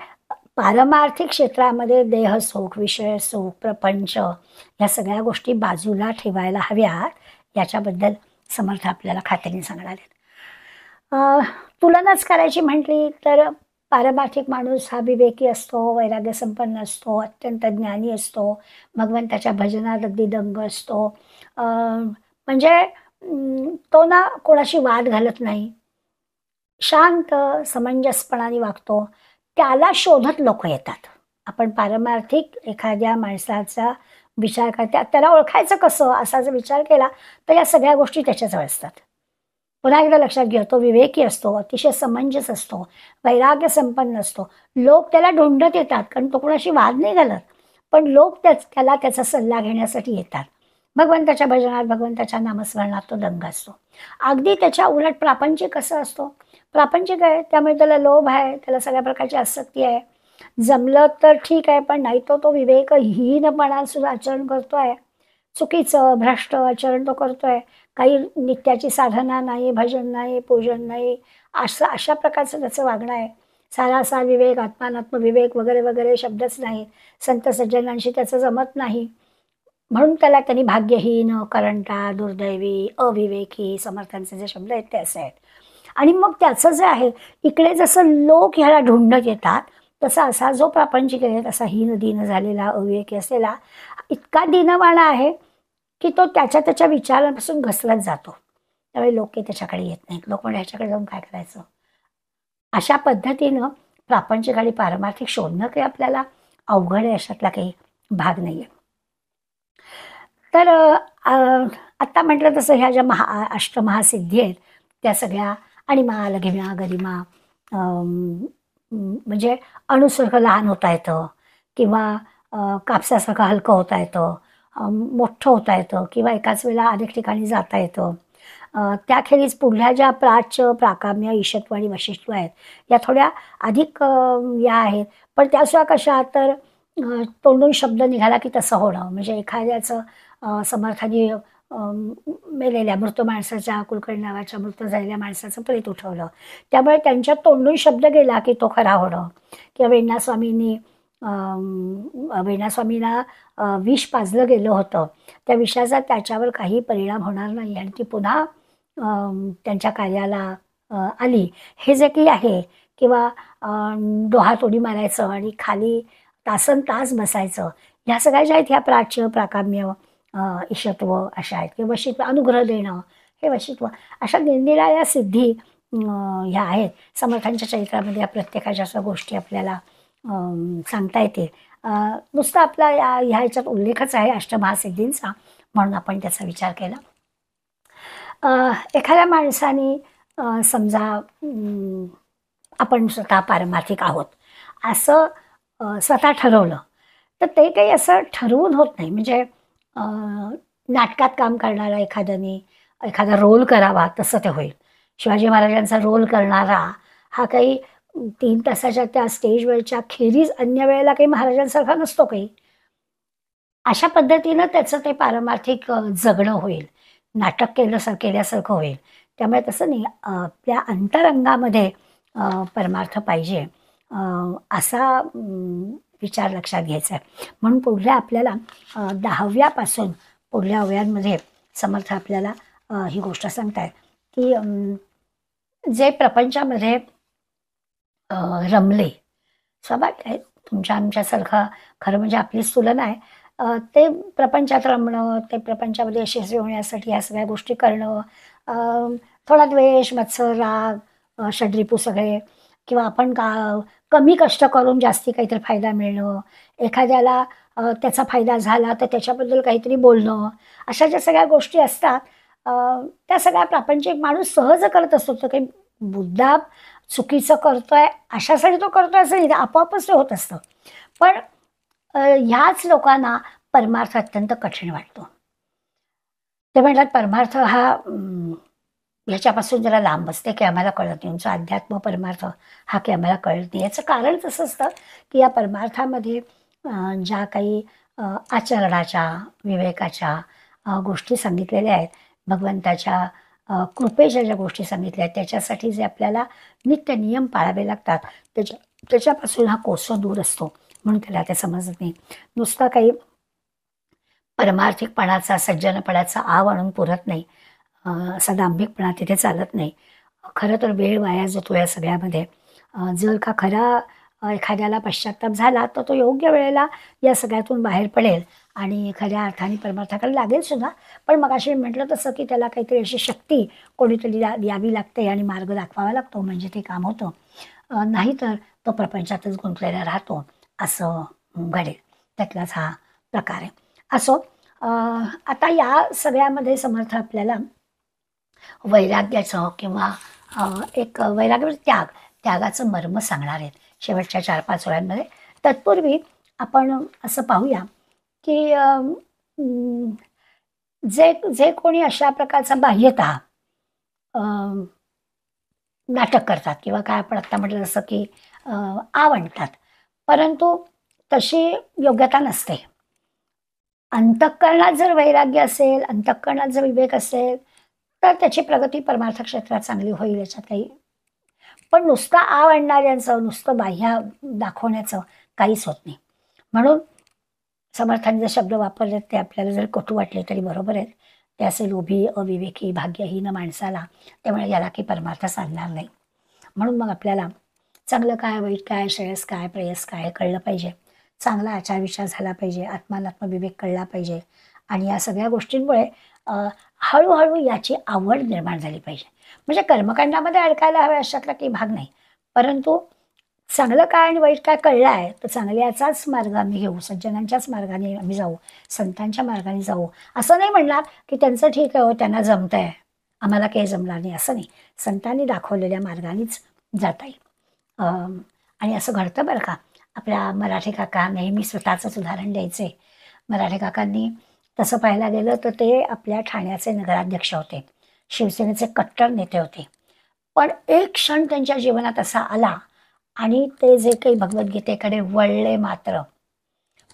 पारमार्थिक क्षेत्रामध्ये देहसुख, विषय सुख, प्रपंच या सगळ्या गोष्टी बाजूला ठेवायला हव्यात, याच्याबद्दल समर्थ आपल्याला खात्रीने सांगणार आहेत. तुलनाच करायची म्हटली तर पारमार्थिक माणूस हा विवेकी असतो, वैराग्य संपन्न असतो, अत्यंत ज्ञानी असतो, भगवंताच्या भजनात अगदी दंग असतो. म्हणजे तो ना कोणाशी वाद घालत नाही, शांत समंजसपणाने वागतो. त्याला शोधत लोक येतात. आपण पारमार्थिक एखाद्या माणसाचा विचार करता त्याला ओळखायचं कसं असा जर विचार केला तर या सगळ्या गोष्टी त्याच्याजवळ असतात. पुन्हा एकदा लक्षात घ्या, तो विवेकी असतो, अतिशय समंजस असतो, वैराग्य संपन्न असतो. लोक त्याला ढोंढत येतात, कारण तो कोणाशी वाद नाही घालत, पण लोक त्याला त्याचा सल्ला घेण्यासाठी येतात. भगवंताच्या भजनात, भगवंताच्या नामस्मरणात तो दंग असतो. अगदी त्याच्या उलट प्रापंचिक कसं असतो, प्रापंचिक आहे त्यामुळे त्याला लोभ आहे, त्याला सगळ्या प्रकारची आसक्ती आहे. जमलं तर ठीक आहे, पण नाही तो विवेकहीनपणा सुद्धा आचरण करतोय, चुकीचं भ्रष्ट आचरण तो करतोय. काही नित्याची साधना नाही, भजन नाही, पूजन नाही, अशा प्रकारचं त्याचं वागणं आहे. सारासार विवेक, आत्मानात्म विवेक वगैरे वगैरे शब्दच नाही. संत सज्जनांशी त्याचं जमत नाही, म्हणून त्याला त्यांनी भाग्यहीन, करंटा, दुर्दैवी, अविवेकी समर्थांचे जे शब्द आहेत ते असे आहेत. आणि मग त्याचं जे आहे इकडे जसं लोक ह्याला ढुंढत येतात, तसा असा जो प्रापंचिक आहे तसा हीन दीन झालेला अविवेकी असलेला इतका दीनवाणा आहे की तो त्याच्या विचारांपासून घसरत जातो. त्यावेळी लोक त्याच्याकडे येत नाहीत. लोक म्हणजे ह्याच्याकडे जाऊन काय करायचं. अशा पद्धतीनं प्रापंचिक आणि पारमार्थिक शोधणं काही आपल्याला अवघड आहे, अशातला काही भाग नाही आहे. तर आत्ता म्हटलं तसं ह्या ज्या अष्टमहासिद्धी आहेत त्या सगळ्या आणि लघिमा गरिमा म्हणजे अणुसारखं लहान होता येतं किंवा कापसासारखं हलकं होता येतं, मोठं होता येतं किंवा एकाच वेळेला अनेक ठिकाणी जाता येतं, त्याखेरीज पुढल्या ज्या प्राच्य, प्राकाम्य, ईशत्व आणि वशिष्ठ आहेत, या थोड्या अधिक या आहेत. पण त्यासुद्धा कशा तर तोंडून शब्द निघाला की तसं होणं. म्हणजे एखाद्याचं समर्थाने मेलेल्या मृत माणसाच्या, कुलकर्णी नावाच्या मृत झालेल्या माणसाचं प्रेत उठवलं. त्यामुळे त्यांच्या तोंडून शब्द गेला की तो खरा होणं. किंवा वेण्णास्वामींना विष पाजलं गेलं होतं. त्या विषाचा त्याच्यावर काही परिणाम होणार नाही आणि ती पुन्हा त्यांच्या कार्याला आली. हे जे काही आहे किंवा डोहात उडी मारायचं आणि खाली तासनतास बसायचं, ह्या सगळ्या ज्या आहेत ह्या प्राच्य, प्राकाम्य, ईशत्व अशा आहेत. किंवा वशित्व, अनुग्रह देणं हे वशित्व, अशा निरनिराळ्या सिद्धी ह्या आहेत. समर्थांच्या चरित्रामध्ये या प्रत्येकाच्या अशा गोष्टी आपल्याला सांगता येतील. नुसतं आपला ह्या ह्याच्यात उल्लेखच आहे अष्टमहासिद्धींचा, म्हणून आपण त्याचा विचार केला. एखाद्या माणसाने समजा आपण स्वतः पारमार्थिक आहोत असं स्वतः ठरवलं, तर ते काही असं ठरवून होत नाही. म्हणजे नाटकात काम करणारा एखाद्याने एखादा रोल करावा तसं ते होईल. शिवाजी महाराजांचा रोल करणारा हा काही 3 तासाच्या त्या स्टेजवरच्या खेरीज अन्य वेळेला काही महाराजांसारखा नसतो काही. अशा पद्धतीनं त्याचं ते पारमार्थिक जगणं होईल, नाटक केल्यासारखं होईल. त्यामुळे तसं नाही, आपल्या अंतरंगामध्ये परमार्थ पाहिजे असा विचार लक्षात घ्यायचा आहे. म्हणून पुढल्या आपल्याला 10व्यापासून पुढल्या अवयांमध्ये समर्थ आपल्याला ही गोष्ट सांगतायत की जे प्रपंचामध्ये रमले, स्वाभाविक आहे तुमच्या आमच्यासारखं, खरं म्हणजे आपलीच तुलना आहे. ते प्रपंचात रमणं, ते प्रपंचामध्ये यशस्वी होण्यासाठी ह्या सगळ्या गोष्टी करणं, थोडा द्वेष, मत्सर, राग, षड्रिपू सगळे, किंवा आपण कमी कष्ट करून जास्ती काहीतरी फायदा मिळणं, एखाद्याला त्याचा फायदा झाला तर त्याच्याबद्दल काहीतरी बोलणं, अशा ज्या सगळ्या गोष्टी असतात त्या सगळ्या प्रापंचिक माणूस सहज करत असतो. तर काही मुद्दाम चुकीचं करतोय अशासाठी तो करतोय असं नाही, आपोआपच ते होत असतं. पण ह्याच लोकांना परमार्थ अत्यंत कठीण वाटतो. ते म्हणतात परमार्थ हा ह्याच्यापासून जरा लांब असते की आम्हाला कळत नाही. तुमचा अध्यात्म परमार्थ हा की आम्हाला कळत नाही. याचं कारण असं असतं की या परमार्थामध्ये ज्या काही आचरणाच्या, विवेकाच्या गोष्टी सांगितलेल्या आहेत, भगवंताच्या कृपेच्या ज्या गोष्टी सांगितल्या आहेत, त्याच्यासाठी जे आपल्याला नित्य नियम पाळावे लागतात, त्याच्यापासून हा कोसो दूर असतो. म्हणून त्याला ते समजत नाही. नुसता काही परमार्थिकपणाचा, सज्जनपणाचा आव आणून पुरत नाही, असा दांभिकपणा तिथे चालत नाही. खरं तर वेळ वाया जातो या सगळ्यामध्ये. जर का खरा एखाद्याला पश्चात्ताप झाला तर तो योग्य वेळेला या सगळ्यातून बाहेर पडेल आणि खऱ्या अर्थाने परमार्थाकडे लागेल सुद्धा. पण मगाशी म्हटलं तसं की त्याला काहीतरी अशी शक्ती कोणीतरी द्यावी लागते आणि मार्ग दाखवावा लागतो, म्हणजे ते काम होतं. नाहीतर तो प्रपंचातच गुंतलेला राहतो असं घडेल. त्यातलाच हा प्रकार आहे. असो, आता या सगळ्यामध्ये समर्थ आपल्याला वैराग्याचं किंवा एक वैराग्य त्यागाचं मर्म सांगणार आहेत शेवटच्या 4-5 ओळ्यांमध्ये. तत्पूर्वी आपण असं पाहूया की जे कोणी अशा प्रकारचा बाह्यतः नाटक करतात किंवा काय आपण आत्ता म्हटलं जसं की आवडतात, परंतु तशी योग्यता नसते. अंतःकरणात जर वैराग्य असेल, अंतःकरणात जर विवेक असेल तर त्याची प्रगती परमार्थ क्षेत्रात चांगली होईल, याच्यात काही. पण नुसतं आवडणाऱ्यांचं, नुसतं बाह्य दाखवण्याचं काहीच होत नाही. म्हणून समर्थांनी जे शब्द वापरले ते आपल्याला जर कटू वाटले तरी बरोबर आहेत. ते असे लोभी, अविवेकी, भाग्यहीन माणसाला, त्यामुळे याला काही परमार्थ साधणार नाही. म्हणून मग आपल्याला चांगलं काय, वाईट काय, श्रेयस काय, प्रेयस काय कळलं पाहिजे. चांगला आचारविचार झाला पाहिजे, आत्मानात्मविवेक कळला पाहिजे. आणि या सगळ्या गोष्टींमुळे हळूहळू याची आवड निर्माण झाली पाहिजे. म्हणजे कर्मकांडामध्ये अडकायला हवे अशातला काही भाग नाही, परंतु चांगलं काय आणि वाईट काय कळलं आहे तर चांगल्याचाच मार्ग आम्ही घेऊ, सज्जनांच्याच मार्गाने आम्ही जाऊ, संतांच्या मार्गाने जाऊ. असं नाही म्हणणार की त्यांचं ठीक आहे, हो त्यांना जमतं आहे, आम्हाला काही जमणार नाही, असं नाही. संतांनी दाखवलेल्या मार्गानेच जाता येईल. आणि असं घडतं बरं का. आपल्या मराठी काका नेहमी स्वतःचंच उदाहरण द्यायचे. मराठी काकांनी तसं पाहायला गेलं तर ते आपल्या ठाण्याचे नगराध्यक्ष होते. शिवसेनेचे कट्टर नेते होते. पण एक क्षण त्यांच्या जीवनात असा आला आणि ते जे काही भगवद्गीतेकडे वळले, मात्र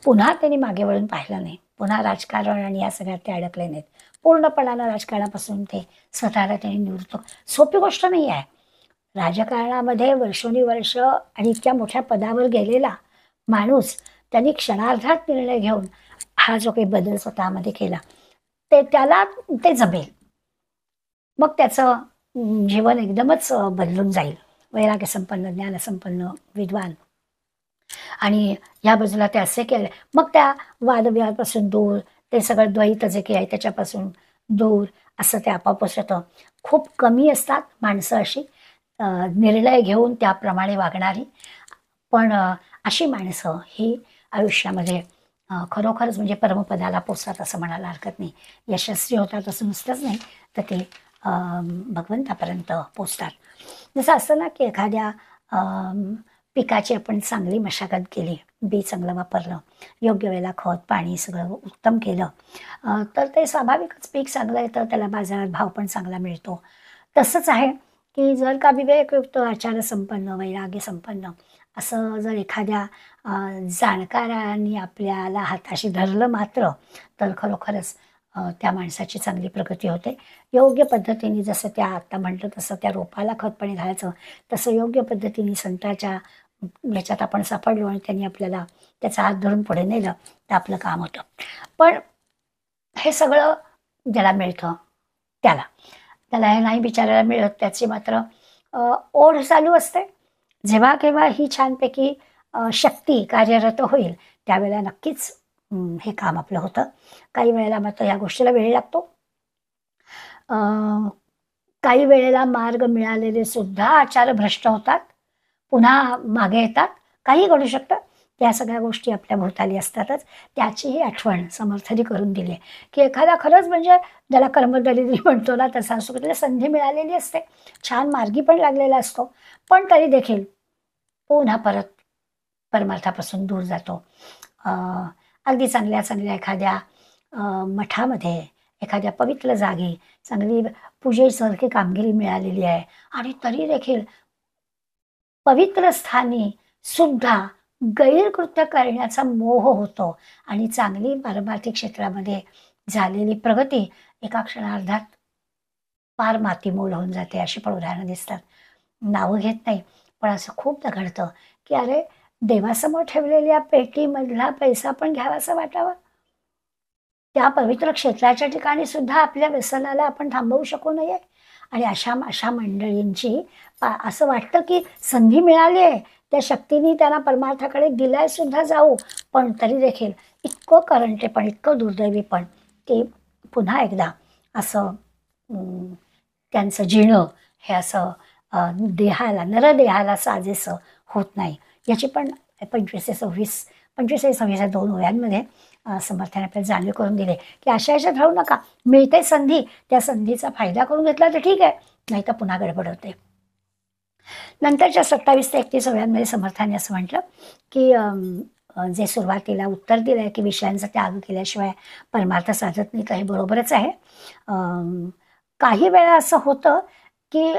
पुन्हा त्यांनी मागे वळून पाहिलं नाही. पुन्हा राजकारण आणि या सगळ्यात ते अडकले नाहीत. पूर्णपणानं राजकारणापासून ते स्वतःला त्यांनी निवृत्त. सोपी गोष्ट नाही आहे. राजकारणामध्ये वर्षोनिवर्ष आणि इतक्या मोठ्या पदावर गेलेला माणूस त्यांनी क्षणार्धात निर्णय घेऊन हा जो काही बदल स्वतःमध्ये केला, त्याला ते जमेल. मग त्याचं जीवन एकदमच बदलून जाईल. वैराग्य संपन्न, ज्ञानसंपन्न, विद्वान. आणि या बाजूला ते असे केले. मग त्या वादविवादापासून दूर, ते सगळं द्वैत जे काही आहे त्याच्यापासून दूर, असं ते आपापच होतं. खूप कमी असतात माणसं अशी निर्णय घेऊन त्याप्रमाणे वागणारी. पण अशी माणसं ही आयुष्यामध्ये खरोखरच म्हणजे परमपदाला पोचतात असं म्हणायला हरकत नाही. यशस्वी होतात असं नुसतंच नाही, तर ते भगवंतापर्यंत पोचतात. जसं असतं ना की एखाद्या पिकाची आपण चांगली मशागत केली, बी चांगलं वापरलं, योग्य वेळेला खत पाणी सगळं उत्तम केलं, तर ते स्वाभाविकच पीक चांगलं येतं, त्याला बाजारात भाव पण चांगला मिळतो. तसंच आहे की जर का विवेकयुक्त, आचारसंपन्न, वैराग्य संपन्न असं जर एखाद्या जाणकारांनी आपल्याला हाताशी धरलं मात्र, तर खरोखरच त्या माणसाची चांगली प्रगती होते. योग्य पद्धतीने जसं त्या आता म्हटलं तसं त्या रोपाला खत पाणी घालायचं, तसं योग्य पद्धतीने संताच्या ह्याच्यात आपण सापडलो आणि त्यांनी आपल्याला त्याचा हात धरून पुढे नेलं, तर आपलं काम होतं. पण हे सगळं ज्याला मिळतं त्याला त्याला हे नाही बिचारायला मिळत, त्याची मात्र ओढ चालू असते. जेव्हा केव्हा ही छानपैकी शक्ती कार्यरत होईल त्यावेळेला नक्कीच हे काम आपलं होतं. काही वेळेला मात्र या गोष्टीला वेळ लागतो. काही वेळेला मार्ग मिळालेले सुद्धा आचार भ्रष्ट होतात, पुन्हा मागे येतात. काही घडू शकतं. त्या सगळ्या गोष्टी आपल्या भोवताली असतातच. त्याचीही आठवण समर्थांनी करून दिली की एखादा खरंच म्हणजे ज्याला कर्मदरिद्री म्हणतो ना तसा असतो, त्याला संधी मिळालेली असते, छान मार्गी पण लागलेला असतो, पण तरी देखील पुन्हा परत परमार्थापासून दूर जातो. अगदी चांगल्या चांगल्या एखाद्या मठामध्ये, एखाद्या पवित्र जागी चांगली पूजेसारखी कामगिरी मिळालेली आहे आणि तरी देखील पवित्र स्थानी सुद्धा गैरकृत्य करण्याचा मोह होतो आणि चांगली पारमार्थिक क्षेत्रामध्ये झालेली प्रगती एका क्षणार्धात फार मातीमोल होऊन जाते. अशी पण उदाहरणं दिसतात. नावं घेत नाही, पण असं खूपदा घडतं की अरे, देवासमोर ठेवलेल्या पेटीमधला पैसा पण घ्यावासा वाटावा. त्या पवित्र क्षेत्राच्या ठिकाणी सुद्धा आपल्या व्यसनाला आपण थांबवू शकू नये. आणि अशा अशा मंडळींची असं वाटतं की संधी मिळाली आहे, त्या शक्तीने त्यांना परमार्थाकडे दिलाय सुद्धा जाऊ, पण तरी देखील इतकं करंटेपण, इतकं दुर्दैवीपण की पुन्हा एकदा असं त्यांचं जिणं हे असं देहाला, नरदेहाला साजेसं होत नाही. याची पण 25-26 या 2 वह्यांमध्ये समर्थाने आपल्याला जाणीव करून दिले की अशा ह्याच्यात राहू नका. मिळते संधी, त्या संधीचा फायदा करून घेतला तर ठीक आहे, नाही तर पुन्हा गडबड होते. नंतरच्या 27 ते 31 वह्यांमध्ये समर्थाने असं म्हटलं की जे सुरुवातीला उत्तर दिलंय की विषयांचा त्याग केल्याशिवाय परमार्थ साधत नाही, काही बरोबरच आहे. काही वेळा असं होतं की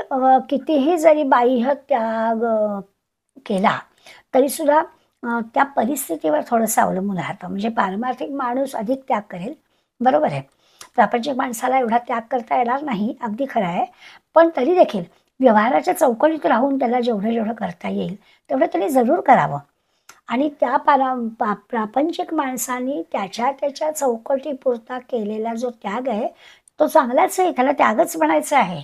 कितीही जरी बाह्य त्याग केला तरी सुद्धा त्या परिस्थितीवर थोडंसं अवलंबून राहतं. म्हणजे पारमार्थिक माणूस अधिक त्याग करेल, बरोबर आहे. प्रापंचिक माणसाला एवढा त्याग करता येणार नाही, अगदी खरं आहे. पण तरी देखील व्यवहाराच्या चौकटीत राहून त्याला जेवढं जेवढं करता येईल तेवढं त्यांनी जरूर करावं. आणि त्या प्रापंचिक माणसाने त्याच्या चौकटीपुरता केलेला जो त्याग आहे तो चांगलाच आहे, त्याला त्यागच म्हणायचं आहे.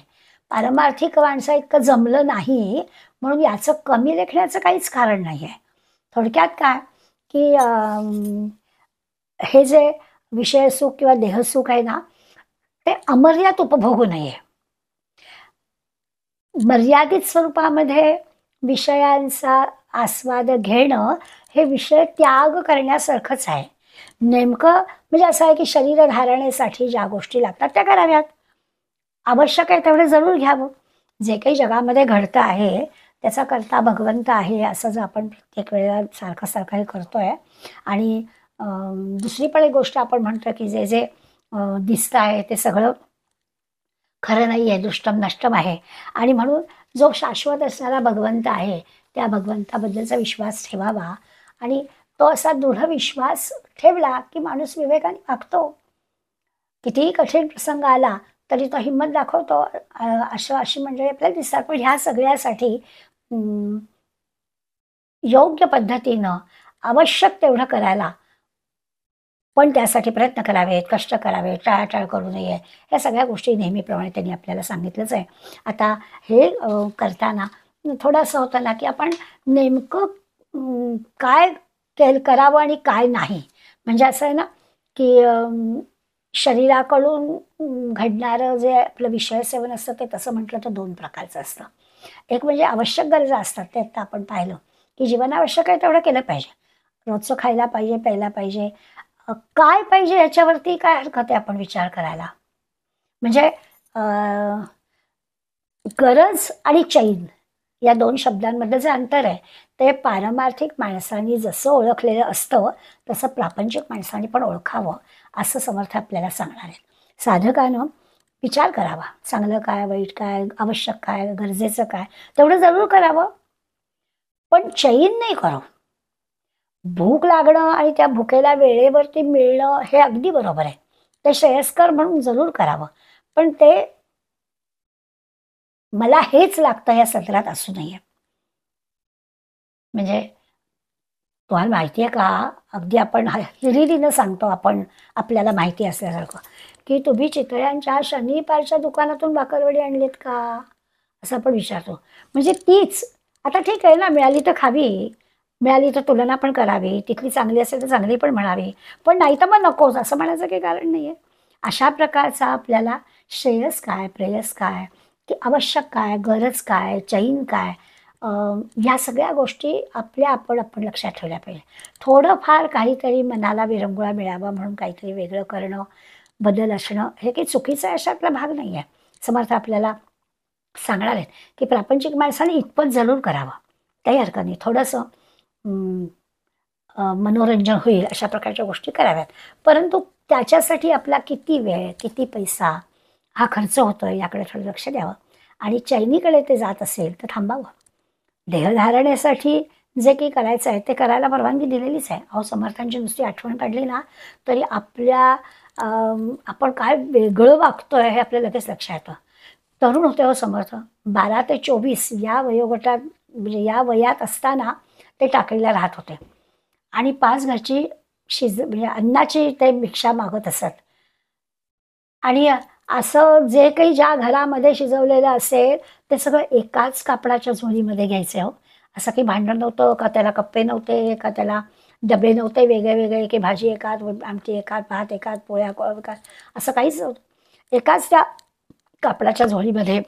पारमार्थिक माणसा इतकं जमलं नाही म्हणून याचं कमी लेखण्याचं काहीच कारण नाही आहे. थोडक्यात काय की हे जे विषयसुख किंवा देहसुख आहे ना, ते अमर्याद उपभोगू नये. मर्यादित स्वरूपामध्ये विषयांचा आस्वाद घेणं हे विषय त्याग करण्यासारखंच आहे. नेमकं म्हणजे असं आहे की शरीर धारणेसाठी ज्या गोष्टी लागतात त्या कराव्यात, आवश्यक आहे तेवढे जरूर घ्यावं. जे काही जगामध्ये घडतं आहे त्याचा करता भगवंत आहे असं जर आपण प्रत्येक वेळेला सारखं हे करतोय. आणि दुसरी पण एक गोष्ट आपण म्हणतो की जे जे दिसतं आहे ते सगळं खरं नाही आहे, दृष्टम नष्टम आहे. आणि म्हणून जो शाश्वत असणारा भगवंत आहे त्या भगवंताबद्दलचा विश्वास ठेवावा. आणि तो असा दृढ विश्वास ठेवला की माणूस विवेकाने वागतो. कितीही कठीण प्रसंग आला तरी तो हिंमत दाखवतो. अशी मंडळी आपल्याला दिसतात. पण ह्या सगळ्यासाठी योग्य पद्धतीनं आवश्यक तेवढं करायला, पण त्यासाठी प्रयत्न करावेत, कष्ट करावेत, टाळाटाळ करू नये. या सगळ्या गोष्टी नेहमीप्रमाणे त्यांनी आपल्याला सांगितलंच आहे. आता हे करताना थोडं असं होतं ना की आपण नेमकं काय करावं आणि काय नाही. म्हणजे असं आहे ना की शरीराकडून घडणारं जे आपलं विषय सेवन असतं ते तसं म्हटलं तर 2 प्रकारचं असतं. एक म्हणजे आवश्यक गरजा असतात, ते आता आपण पाहिलं की जीवनावश्यक आहे तेवढं केलं पाहिजे. रोजचं खायला पाहिजे, प्यायला पाहिजे. काय पाहिजे याच्यावरती काय हरकत आहे आपण विचार करायला. म्हणजे गरज आणि चैन या 2 शब्दांमधलं जे अंतर आहे ते पारमार्थिक माणसांनी जसं ओळखलेलं असतं तसं प्रापंचिक माणसांनी पण ओळखावं, असं समर्थ आपल्याला सांगणार आहेत. साधकानं विचार करावा, चांगलं काय, वाईट काय, आवश्यक काय, गरजेचं काय, तेवढं जरूर करावं, पण चैन नाही करावं. भूक लागणं आणि त्या भुकेला वेळेवरती मिळणं हे अगदी बरोबर आहे. ते श्रेयस्कर म्हणून जरूर करावं, पण ते मला हेच लागतं या सदरात असू नये. म्हणजे तुम्हाला माहिती आहे का, अगदी आपण हिरिरीनं सांगतो आपण, आपल्याला माहिती असल्यासारखं, की तुम्ही चितळ्यांच्या शनिपारच्या दुकानातून भाकरवडी आणलीत का, असं आपण विचारतो. म्हणजे तीच आता ठीक आहे ना, मिळाली तर खावी, मिळाली तर तुलना पण करावी, तिथली चांगली असेल तर चांगली पण म्हणावी, पण नाही तर मग नकोच असं म्हणायचं काही कारण नाहीये. अशा प्रकारचा आपल्याला श्रेयस काय, प्रेयस काय, की आवश्यक काय, गरज काय, चैन काय, ह्या सगळ्या गोष्टी आपण लक्षात ठेवल्या पाहिजे. थोडंफार काहीतरी मनाला विरंगुळा मिळावा म्हणून काहीतरी वेगळं करणं, बदल असणं हे काही चुकीचं आहे अशातला भाग नाही आहे. समर्थ आपल्याला सांगणार आहेत की प्रापंचिक माणसाने इतपत जरूर करावं, काही हरकत नाही. थोडंसं मनोरंजन होईल अशा प्रकारच्या गोष्टी कराव्यात. परंतु त्याच्यासाठी आपला किती वेळ, किती पैसा हा खर्च होतोय याकडे थोडं लक्ष द्यावं. आणि चैनीकडे ते जात असेल तर थांबावं. देहधारणेसाठी जे काही करायचं आहे ते करायला परवानगी दिलेलीच आहे. अहो, समर्थांची नुसती आठवण काढली ना तरी आपण काय वेगळं वागतोय हे आपल्याला लगेच लक्षात येतं. तरुण होते हो समर्थ, 12 ते 24 या वयोगटात, म्हणजे या वयात असताना ते टाकळीला राहत होते आणि 5 घरची म्हणजे अन्नाची ते भिक्षा मागत असत. आणि असं जे काही ज्या घरामध्ये शिजवलेलं असेल ते सगळं एकाच कापडाच्या झोळीमध्ये घ्यायचे हो. असं काही भांडण नव्हतं का, त्याला कप्पे नव्हते का, त्याला डबे नव्हते वेगळे वेगळे, की भाजी एकात, आमटी एकात, भात एकात, पोळ्या एकात, असं काहीच नव्हतं. एकाच त्या कापडाच्या झोळीमध्ये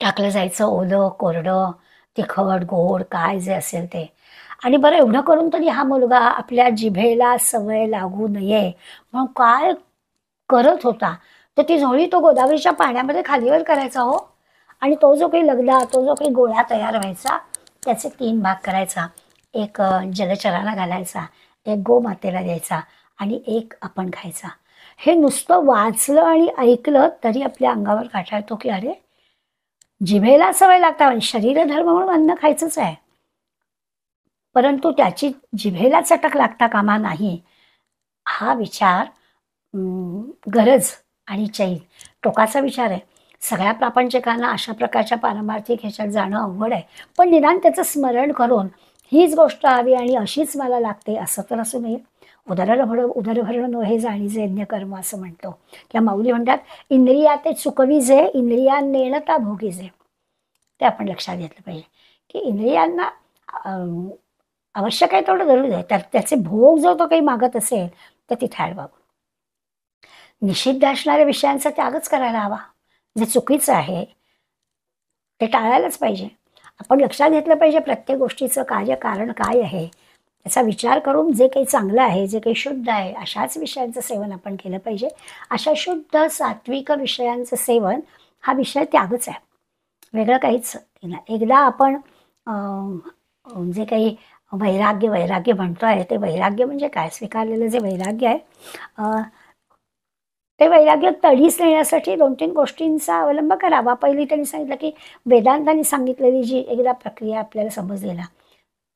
टाकलं जायचं, ओलं कोरडं, तिखट गोड काय जे असेल ते. आणि बरं एवढं करून तरी हा मुलगा आपल्या जिभेला सवय लागू नये म्हणून काय करत होता, तर ती झोळी तो गोदावरीच्या पाण्यामध्ये खालीवर करायचा हो. आणि तो जो काही लगदा, तो जो काही गोळा तयार व्हायचा त्याचे 3 भाग करायचा. एक जलचराला घालायचा, एक गोमातेला द्यायचा आणि एक आपण खायचा. हे नुसतं वाचलं आणि ऐकलं तरी आपल्या अंगावर काटा येतो की अरे, जिभेला सवय लागता, शरीर धर्म म्हणून अन्न खायचंच आहे, परंतु त्याची जिभेला चटक लागता कामा नाही. हा विचार गरज आणि चैन टोकाचा विचार आहे. सगळ्या प्रापंचिकांना अशा प्रकारच्या पारमार्थिक ह्याच्यात जाणं अवघड आहे, पण निदान त्याचं स्मरण करून हीच गोष्ट हवी आणि अशीच मला लागते असं तर असू नये. उदरभरण हे जाणीजे यज्ञ कर्म असं म्हणतो. किंवा माऊली म्हणतात, इंद्रिया ते चुकविजे, इंद्रिया नेणता भोगीजे. ते आपण लक्षात घेतलं पाहिजे की इंद्रियांना आवश्यक आहे तेवढं जरूर आहे, त्याचे भोग जो तो काही मागत असेल तर तिथे अडवावं. निषिद्ध असणाऱ्या विषयांचा त्यागच करायला हवा. जे चुकीचं आहे ते टाळायलाच पाहिजे. आपण लक्षात घेतलं पाहिजे प्रत्येक गोष्टीचं कार्य कारण काय आहे याचा विचार करून जे काही चांगलं आहे, जे काही शुद्ध आहे अशाच विषयांचं सेवन आपण केलं पाहिजे. अशा शुद्ध सात्विक विषयांचं सेवन हा विषय त्यागच आहे, वेगळं काहीच नाही. एकदा आपण जे काही वैराग्य म्हणतो आहे ते वैराग्य म्हणजे काय, स्वीकारलेलं जे वैराग्य आहे ते वैराग्य तडीस नेण्यासाठी 2-3 गोष्टींचा अवलंब करावा. पहिली त्यांनी सांगितलं, की वेदांतांनी सांगितलेली जी एकदा प्रक्रिया आपल्याला समजली ना,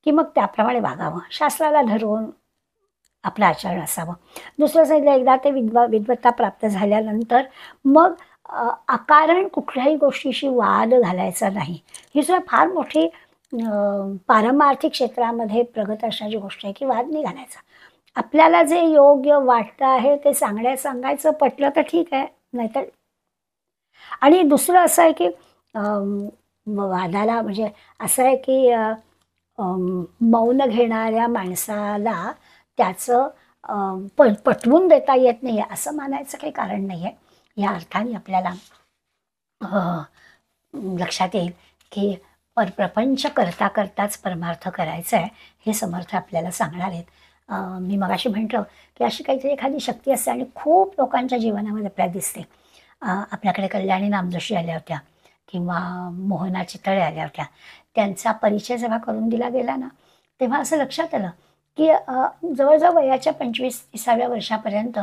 की मग त्याप्रमाणे वागावं. शास्त्राला धरून आपलं आचरण असावं. दुसरं सांगितलं, एकदा ते विद्वत्ता प्राप्त झाल्यानंतर मग अकारण कुठल्याही गोष्टीशी वाद घालायचा नाही. ही सुद्धा फार मोठी पारमार्थिक क्षेत्रामध्ये प्रगत असण्याची गोष्ट आहे, की वाद नाही घालायचा. आपल्याला जे योग्य वाटतं आहे ते सांगायचं, पटलं तर ठीक आहे, नाहीतर. आणि दुसरं असं आहे, की वादाला म्हणजे असं आहे, की मौन घेणाऱ्या माणसाला त्याचं पटवून देता येत नाही आहे असं मानायचं काही कारण नाही आहे. या अर्थाने आपल्याला लक्षात येईल, की प्रपंच करता करताच परमार्थ करायचा आहे, हे समर्थ आपल्याला सांगणार आहेत. मी मगाशी म्हटलं, की अशी काहीतरी एखादी शक्ती असते आणि खूप लोकांच्या जीवनामध्ये आपल्याला दिसते. आपल्याकडे कल्याणी नामजोशी आल्या होत्या किंवा मोहना चितळे आल्या होत्या. त्यांचा परिचय जेव्हा करून दिला गेला ना, तेव्हा असं लक्षात आलं, की जवळजवळ वयाच्या 25-30व्या वर्षापर्यंत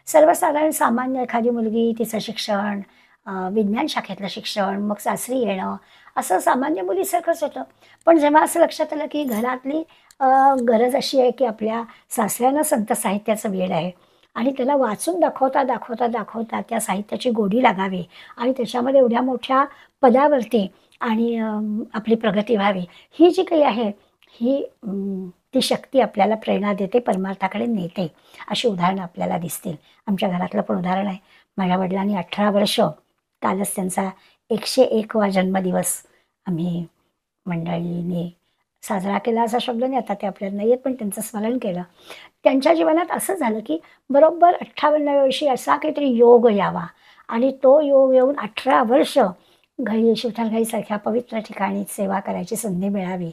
सर्वसाधारण सामान्य एखादी मुलगी, तिचं शिक्षण, विज्ञान शाखेतलं शिक्षण, मग सासरी येणं, असं सामान्य मुलीसारखंच होतं. पण जेव्हा असं लक्षात आलं, की घरातली गरज अशी आहे, की आपल्या सासऱ्यांना संत साहित्याचं वेड आहे आणि त्याला वाचून दाखवता त्या साहित्याची गोडी लागावी आणि त्याच्यामध्ये एवढ्या मोठ्या पदावरती आणि आपली प्रगती व्हावी, ही जी काही आहे ही ती शक्ती आपल्याला प्रेरणा देते, परमार्थाकडे नेते. अशी उदाहरणं आपल्याला दिसतील. आमच्या घरातलं पण उदाहरण आहे. माझ्या वडिलांनी 18 वर्ष, कालच त्यांचा 101वा जन्मदिवस आम्ही मंडळीने साजरा केला. असा शब्द नाही आता ते आपल्याला नाही येत, पण त्यांचं स्मरण केलं. त्यांच्या जीवनात असं झालं, की बरोबर 58व्या वर्षी असा काहीतरी योग यावा आणि तो योग येऊन 18 वर्ष घरी शिवथरघाईसारख्या पवित्र ठिकाणी सेवा करायची संधी मिळावी.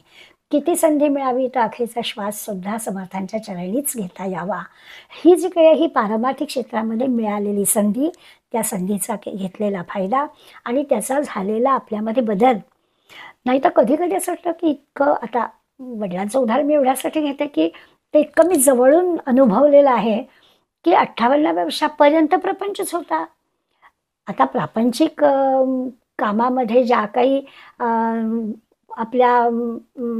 किती संधी मिळावी तर अखेरचा श्वाससुद्धा समर्थांच्या चरणीच घेता यावा. ही जी काही ही पारमार्थिक क्षेत्रामध्ये मिळालेली संधी, त्या संधीचा घेतलेला फायदा आणि त्याचा झालेला आपल्यामध्ये बदल. नाहीतर कधी-कधी असं वाटतं, की इतकं आता वडिलांचं उदाहरण मी एवढ्यासाठी घेते, की ते इतकं मी जवळून अनुभवलेलं आहे, की 58व्या वर्षापर्यंत प्रपंचच होता. आता प्रापंचिक कामामध्ये ज्या काही आपल्या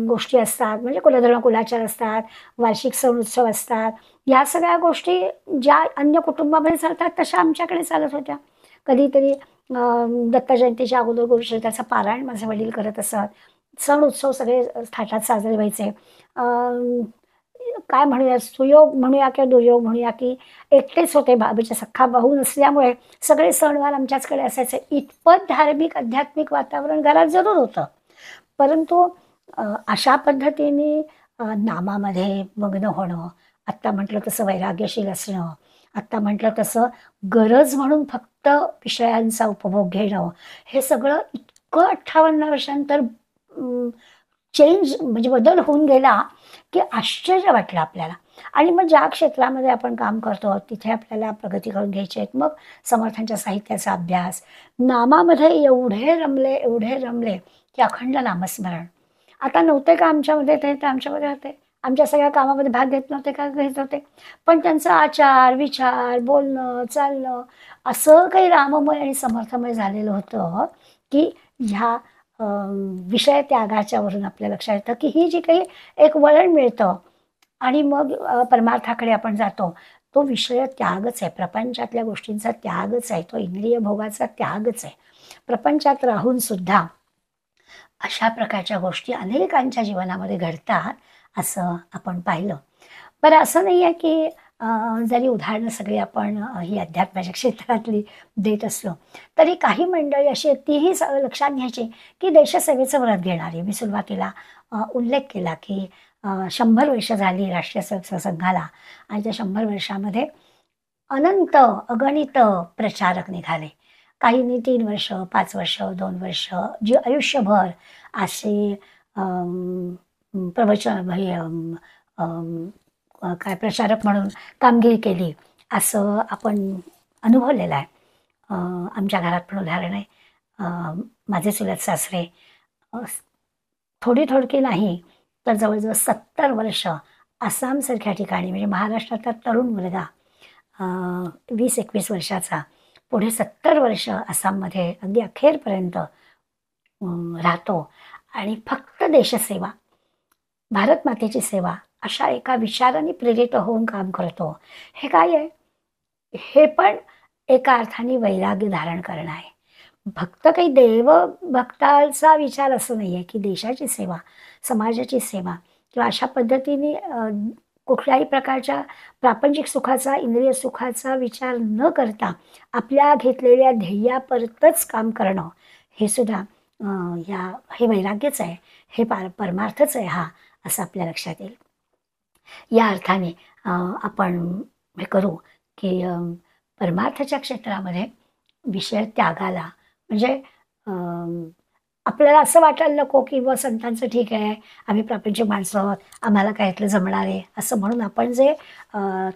गोष्टी असतात, म्हणजे कुलधर्म कुलाचार असतात, वार्षिक सण उत्सव असतात, या सगळ्या गोष्टी ज्या अन्य कुटुंबामध्ये चालतात तशा आमच्याकडे चालत होत्या. कधीतरी दत्त जयंतीच्या अगोदर गुरुचरित्राचं पारायण माझे वडील करत असत. सण उत्सव सगळे थाटात साजरे व्हायचे. काय म्हणूया, सुयोग म्हणूया किंवा दुर्योग म्हणूया, की एकटेच होते, बाबीचा सख्खा भाऊ नसल्यामुळे सगळे सणवार आमच्याचकडे असायचे. इतपत धार्मिक आध्यात्मिक वातावरण घरात जरूर होतं. परंतु अशा पद्धतीने नामामध्ये मग्न होणं, आत्ता म्हटलं तसं वैराग्यशील असणं, आत्ता म्हटलं तसं गरज म्हणून फक्त विषयांचा उपभोग घेणं, हे सगळं इतकं 58 वर्षांतर चेंज म्हणजे बदल होऊन गेला, की आश्चर्य वाटलं आपल्याला. आणि मग ज्या क्षेत्रामध्ये आपण काम करतो तिथे आपल्याला प्रगती करून घ्यायची आहे. मग समर्थांच्या साहित्याचा अभ्यास, नामामध्ये एवढे रमले, की अखंड नामस्मरण. आता नव्हते का आमच्यामध्ये ते, तर आमच्यामध्ये होते. आमच्या सगळ्या कामामध्ये भाग घेत नव्हते का? घेत होते. पण त्यांचा आचार, विचार, बोलणं, चालणं असं काही राममय आणि समर्थमय झालेलं होतं, की ह्या विषय त्यागाच्या वरून आपल्या लक्षात येतं, की ही जी काही एक वळण मिळतं आणि मग परमार्थाकडे आपण जातो, तो विषय त्यागच आहे. प्रपंचातल्या गोष्टींचा त्यागच आहे. तो इंद्रिय भोगाचा त्यागच आहे. प्रपंचात राहून सुद्धा अशा प्रकारच्या गोष्टी अनेकांच्या जीवनामध्ये घडतात, असं आपण पाहिलं. बरं, असं नाही आहे, की जरी उदाहरणं सगळी आपण ही अध्यात्माच्या क्षेत्रातली देत असलो, तरी काही मंडळी अशी आहेत, तीही लक्षात घ्यायची, की देशसेवेचं व्रत घेणारी. मी सुरुवातीला उल्लेख केला, की 100 वर्ष झाली राष्ट्रीय सेवक संघाला आणि त्या 100 वर्षामध्ये अनंत, अगणित प्रचारक निघाले. काहींनी 3 वर्ष, 5 वर्ष, 2 वर्ष, जे आयुष्यभर असे प्रवचन काय प्रचारक म्हणून कामगिरी केली, असं आपण अनुभवलेलं आहे. आमच्या घरात पण उदाहरण आहे. माझे चुलत सासरे थोडी नाही तर जवळजवळ 70 वर्ष आसामसारख्या ठिकाणी, म्हणजे महाराष्ट्रातला तरुण मुलगा 20-21 वर्षाचा पुढे 70 वर्ष आसाममध्ये अगदी अखेरपर्यंत राहतो आणि फक्त देशसेवा, भारत मातेची सेवा अशा एका विचाराने प्रेरित होऊन काम करतो. हे काय आहे? हे पण एका अर्थाने वैराग्य धारण करणं आहे. भक्त काही देवभक्ताचा विचार असं नाही आहे की देशाची सेवा, समाजाची सेवा किंवा अशा पद्धतीने कुठल्याही प्रकारच्या प्रापंचिक सुखाचा, इंद्रिय सुखाचा विचार न करता आपल्या घेतलेल्या ध्येयापर्यंतच काम करणं, हे सुद्धा हे वैराग्यच आहे, हे परमार्थच आहे हा, असं आपल्या लक्षात येईल. या अर्थाने आपण हे करू की परमार्थाच्या क्षेत्रामध्ये विषय त्यागाला, म्हणजे आपल्याला असं वाटायला नको की व संतांचं ठीक आहे, आम्ही प्रापंचिक माणसं आहोत, आम्हाला काय यातलं जमणार आहे, असं म्हणून आपण जे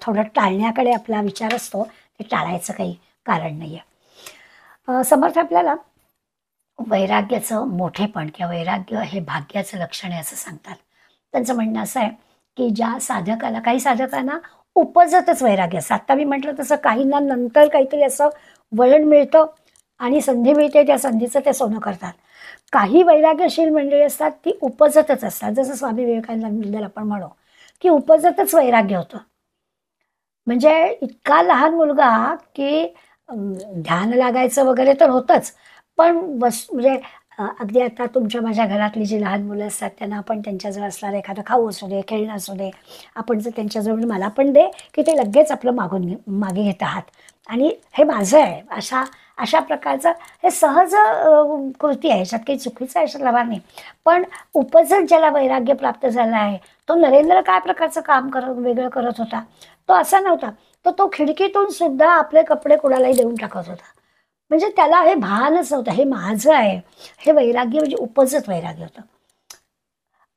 थोडं टाळण्याकडे आपला विचार असतो ते टाळायचं काही कारण नाही आहे. समर्थ आपल्याला वैराग्याचं मोठेपण किंवा वैराग्य हे भाग्याचं लक्षण आहे असं सांगतात. त्यांचं म्हणणं असं आहे की ज्या साधकाला, काही साधकांना उपजतच वैराग्य असतं. आत्ता मी म्हटलं तसं काहींना नंतर काहीतरी असं वळण मिळतं आणि संधी मिळते, त्या संधीचं ते सोनं करतात. काही वैराग्यशील मंडळी असतात ती उपजतच असतात, जसं स्वामी विवेकानंदांबद्दल आपण म्हणू की उपजतच वैराग्य होतं. म्हणजे इतका लहान मुलगा की ध्यान लागायचं वगैरे तर होतंच, पण म्हणजे अगदी आता तुमच्या माझ्या घरातली जी लहान मुलं असतात त्यांना आपण त्यांच्याजवळ असणारं एखादं खाऊ असू दे, खेळणं असू दे, आपण जर त्यांच्याजवळ मला पण दे, की ते लगेच आपलं मागे घेत आहात आणि हे माझं आहे, अशा प्रकारचं हे सहज कृती आहे, याच्यात काही चुकीचं आहे याच्यात नाही. पण उपजत ज्याला वैराग्य प्राप्त झालं आहे, तो नरेंद्र काय प्रकारचं काम वेगळं करत होता, तो असा नव्हता. तो खिडकीतून सुद्धा आपले कपडे कुणालाही देऊन टाकत होता. म्हणजे त्याला हे भानच नव्हतं, हे माझं आहे, हे वैराग्य म्हणजे उपजत वैराग्य होतं.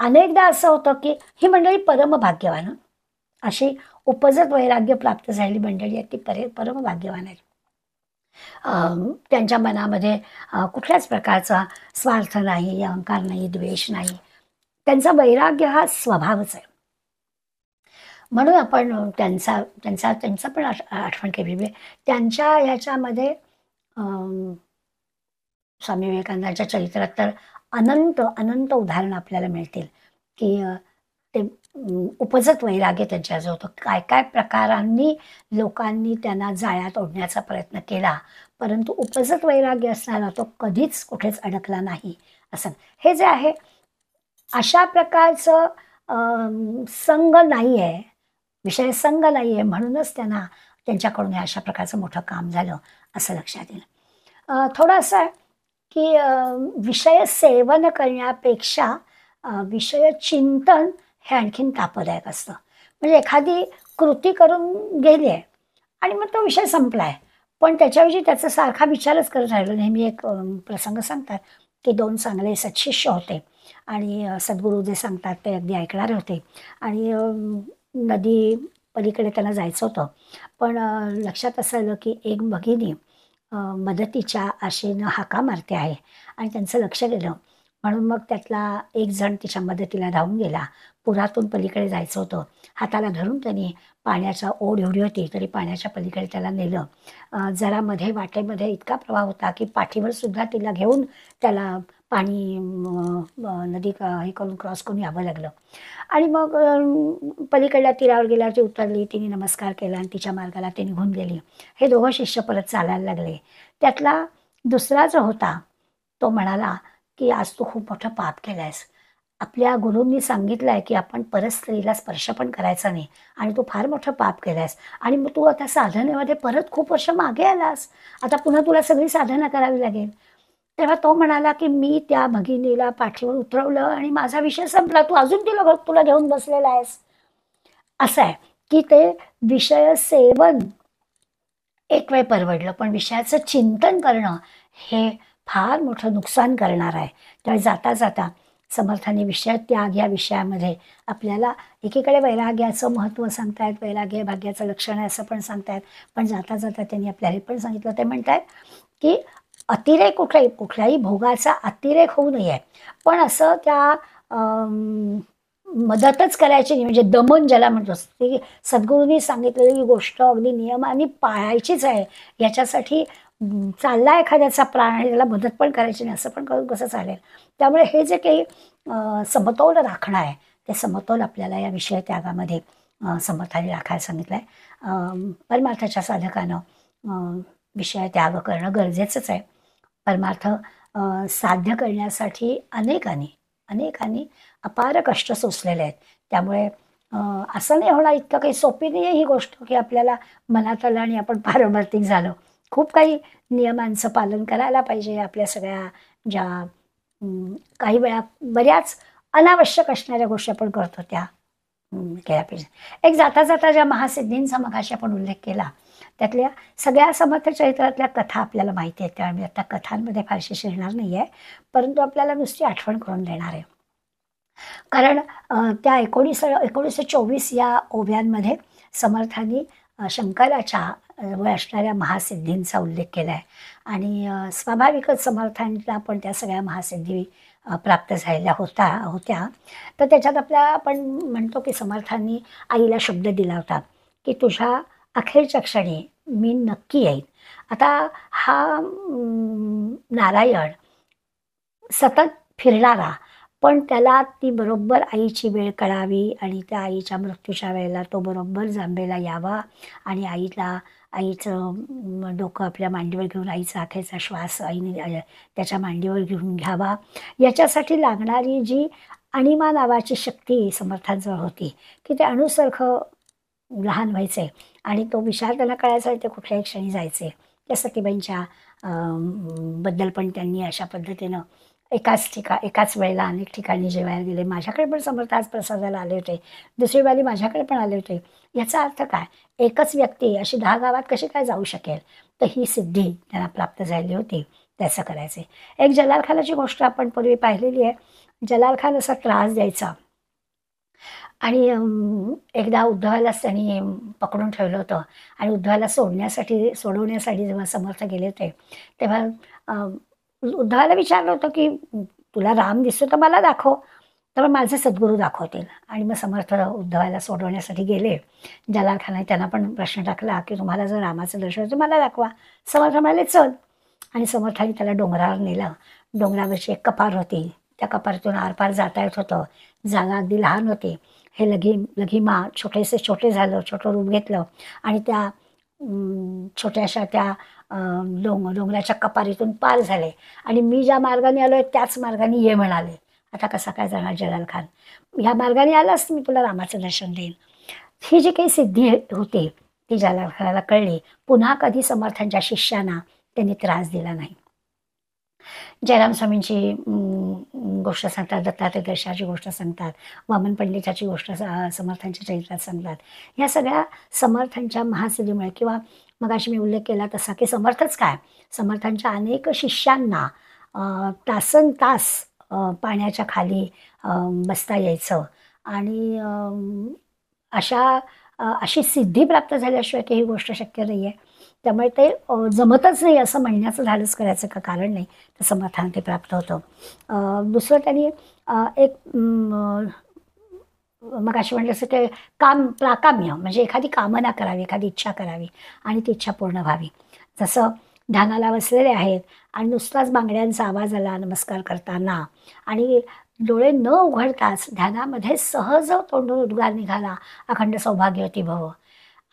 अनेकदा असं होतं की ही मंडळी परमभाग्यवान, अशी उपजत वैराग्य प्राप्त झालेली मंडळी आहेत ती परमभाग्यवान आहेत. त्यांच्या मनामध्ये कुठल्याच प्रकारचा स्वार्थ नाही, अहंकार नाही, द्वेष नाही. त्यांचा वैराग्य हा स्वभावच आहे. म्हणून आपण त्यांचा पण आठवण केली. त्यांच्या ह्याच्यामध्ये स्वामी विवेकानंदांच्या चरित्रात तर अनंत उदाहरणं आपल्याला मिळतील की ते उपजत वैराग्य त्यांच्याजवळ होतं. काय काय प्रकारांनी लोकांनी त्यांना जाळ्यात ओढण्याचा प्रयत्न केला, परंतु उपजत वैराग्य असणारा तो कधीच कुठेच अडकला नाही. असं हे जे आहे अशा प्रकारचं संग नाही आहे, विषय संग नाही आहे, म्हणूनच त्यांच्याकडून अशा प्रकारचं मोठं काम झालं असं लक्षात येईल. थोडं असं आहे की विषय सेवन करण्यापेक्षा विषय चिंतन हे आणखीन तापदायक असतं. म्हणजे एखादी कृती करून गेली आहे आणि मग तो विषय संपला आहे, पण त्याच्याविषयी त्याचा सारखा विचारच करत राहिलो. नेहमी एक प्रसंग सांगतात की 2 चांगले सत्शिष्य होते आणि सद्गुरू जे सांगतात ते अगदी ऐकणारे होते आणि नदी पलीकडे त्यांना जायचं होतं. पण लक्षात असं आलं की एक भगिनी मदतीच्या आशेनं हाका मारते आहे आणि त्यांचं लक्ष गेलं. म्हणून मग त्यातला एक जण तिच्या मदतीला धावून गेला. पुरातून पलीकडे जायचं होतं. हाताला धरून त्यांनी, पाण्याचा ओढ एवढी होती तरी पाण्याच्या पलीकडे त्याला नेलं. जरा वाटेमध्ये इतका प्रवाह होता की पाठीवर सुद्धा तिला घेऊन त्याला पाणी नदी हे करून क्रॉस करून यावं लागलं. आणि मग पलीकडल्या तीरावर गेल्यावर ती उतरली, तिने नमस्कार केला आणि तिच्या मार्गाला ती निघून गेली. हे दोघं शिष्य परत चालायला लागले. त्यातला दुसरा जो होता तो म्हणाला की आज तू खूप मोठं पाप केलं आहेस. आपल्या गुरूंनी सांगितलं आहे की आपण परस्त्रीला स्पर्श पण करायचा नाही आणि तू फार मोठं पाप केलं आहेस आणि मग तू आता साधनेमध्ये परत खूप वर्ष मागे आलास. आता पुन्हा तुला सगळी साधना करावी लागेल. तेव्हा तो म्हणाला की मी त्या भगिनीला पाठीवर उतरवलं आणि माझा विषय संपला, तू अजून तुला घेऊन बसलेला आहेस. असं आहे की ते विषय सेवन एक वेळ परवडलं, पण विषयाचं चिंतन करणं हे फार मोठं नुकसान करणार आहे. त्यामुळे जाता जाता समर्थांनी विषय त्याग या विषयामध्ये आपल्याला एकीकडे वैराग्याचं महत्त्व सांगतायत, वैराग्य भाग्याचं लक्षण आहे असं पण सांगतायत, पण जाता जाता त्यांनी आपल्याला हे पण सांगितलं, ते म्हणतायत की अतिरेक कुठल्याही भोगाचा अतिरेक होऊ नये, पण असं त्या मदतच करायची नाही, म्हणजे दमन ज्याला म्हणतो ती सद्गुरूंनी सांगितलेली गोष्ट अगदी नियमाने पाळायचीच आहे. याच्यासाठी चालला एखाद्याचा प्राण आणि त्याला मदत पण करायची नाही असं पण करून कसं चालेल. त्यामुळे हे जे काही समतोल राखणं आहे ते समतोल आपल्याला या विषय त्यागामध्ये समर्थाने राखायला सांगितलं आहे. परमार्थाच्या साधकानं विषय त्याग करणं गरजेचंच आहे. परमार्थ साध्य करण्यासाठी अनेकांनी अपार कष्ट सोसलेले आहेत. त्यामुळे असं नाही होणार, इतकं काही सोपी नाही आहे ही गोष्ट की आपल्याला मनात आलं आणि आपण पारमार्थिक झालो. खूप काही नियमांचं पालन करायला पाहिजे. आपल्या सगळ्या ज्या काही वेळा बऱ्याच अनावश्यक असणाऱ्या गोष्टी आपण करतो त्या केल्या पाहिजे. एक जाता जाता ज्या महासिद्धींचा मगाशी आपण उल्लेख केला त्यातल्या सगळ्या समर्थ चरित्रातल्या कथा आपल्याला माहिती आहेत. त्यामुळे आता कथांमध्ये फारशी शिरणार नाही आहे, परंतु आपल्याला नुसती आठवण करून देणार आहे. कारण त्या 1924 या ओव्यांमध्ये समर्थांनी शंकराच्या जवळ असणाऱ्या महासिद्धींचा उल्लेख केला आहे. आणि स्वाभाविकच समर्थांना पण त्या सगळ्या महासिद्धी प्राप्त झालेल्या होत्या. तर त्याच्यात आपण म्हणतो की समर्थांनी आईला शब्द दिला होता की तुझ्या अखेरच्या क्षणी मी नक्की येईन. आता हा नारायण सतत फिरणारा, पण त्याला ती बरोबर आईची वेळ कळावी आणि त्या मृत्यूच्या वेळेला तो बरोबर जांभेला यावा आणि आईचं डोकं आपल्या मांडीवर घेऊन आईचा अखेरचा श्वास आईने त्याच्या मांडीवर घेऊन घ्यावा. याच्यासाठी लागणारी जी अणिमा नावाची शक्ती समर्थांजवळ होती की ते अणुसारखं लहान व्हायचे आणि तो विचार त्यांना कळायचा ते कुठल्याही क्षणी जायचे. त्या सतीबाईंच्या बद्दल पण त्यांनी अशा पद्धतीनं एकाच वेळेला अनेक ठिकाणी जेवायला गेले. माझ्याकडे पण समर्थ आज प्रसादाला आले होते, दुसरी बारी माझ्याकडे पण आले होते. याचा अर्थ काय, एकच व्यक्ती अशी 10 गावात कशी काय जाऊ शकेल. तर ही सिद्धी त्यांना प्राप्त झाली होती, त्याचं करायचे. एक जलाल खानाची गोष्ट आपण पूर्वी पाहिलेली आहे. जलाल खान असा त्रास द्यायचा आणि एकदा उद्धवालाच त्यांनी पकडून ठेवलं होतं आणि उद्धवाला सोडवण्यासाठी जेव्हा समर्थ गेले होते तेव्हा उद्धवाला विचारलं होतं की तुला राम दिसतो तर मला दाखव, तर माझे सद्गुरू दाखवतील. आणि मग समर्थ उद्धवाला सोडवण्यासाठी गेले. जलाल खानाने त्यांना पण प्रश्न टाकला की तुम्हाला जर रामाचं दर्शन तर मला दाखवा. समर्थ म्हणाले चल. आणि समर्थाने त्याला डोंगरावर नेलं. डोंगरावरची एक कपार होती, त्या कपारीतून आरपार जाता येत होतं. जागा अगदी लहान होती. हे लघिमा छोटे झालं, छोटं रूप घेतलं आणि त्या छोट्याशा त्या डोंगराच्या कपारीतून पार झाले आणि मी ज्या मार्गाने आलोय त्याच मार्गाने ये म्हणाले. आता कसा काय जाणार जलाल खान, ह्या मार्गाने आलास मी तुला रामाचं दर्शन देईन. ही जी काही सिद्धी होती ती जलाल खानाला कळली. पुन्हा कधी समर्थांच्या शिष्यांना त्यांनी त्रास दिला नाही. जयराम स्वामींची गोष्ट सांगतात, दत्तात्रय दर्शनाची गोष्ट सांगतात, वामन पंडिताची गोष्ट समर्थांच्या चरित्रात सांगतात. ह्या सगळ्या समर्थांच्या महासिद्धीमुळे किंवा मगाशी मी उल्लेख केला तसा की समर्थच काय, समर्थांच्या अनेक शिष्यांना तासनतास पाण्याच्या खाली बसता यायचं आणि अशी सिद्धी प्राप्त झाल्याशिवाय काही गोष्ट शक्य नाही आहे. त्यामुळे ते जमतच नाही असं म्हणण्याचं झालंच करायचं का कारण नाही, तर समर्थानं ते प्राप्त होतं. दुसरं त्यांनी एक मगाशी म्हटलं असं ते प्राकाम्य म्हणजे एखादी कामना करावी, एखादी इच्छा करावी आणि ती इच्छा पूर्ण व्हावी. जसं ध्यानाला बसलेले आहेत आणि नुसताच बांगड्यांचा आवाज आला नमस्कार करताना आणि डोळे न उघडताच ध्यानामध्ये सहज तोंडून उद्गार निघाला, अखंड सौभाग्यवती भव.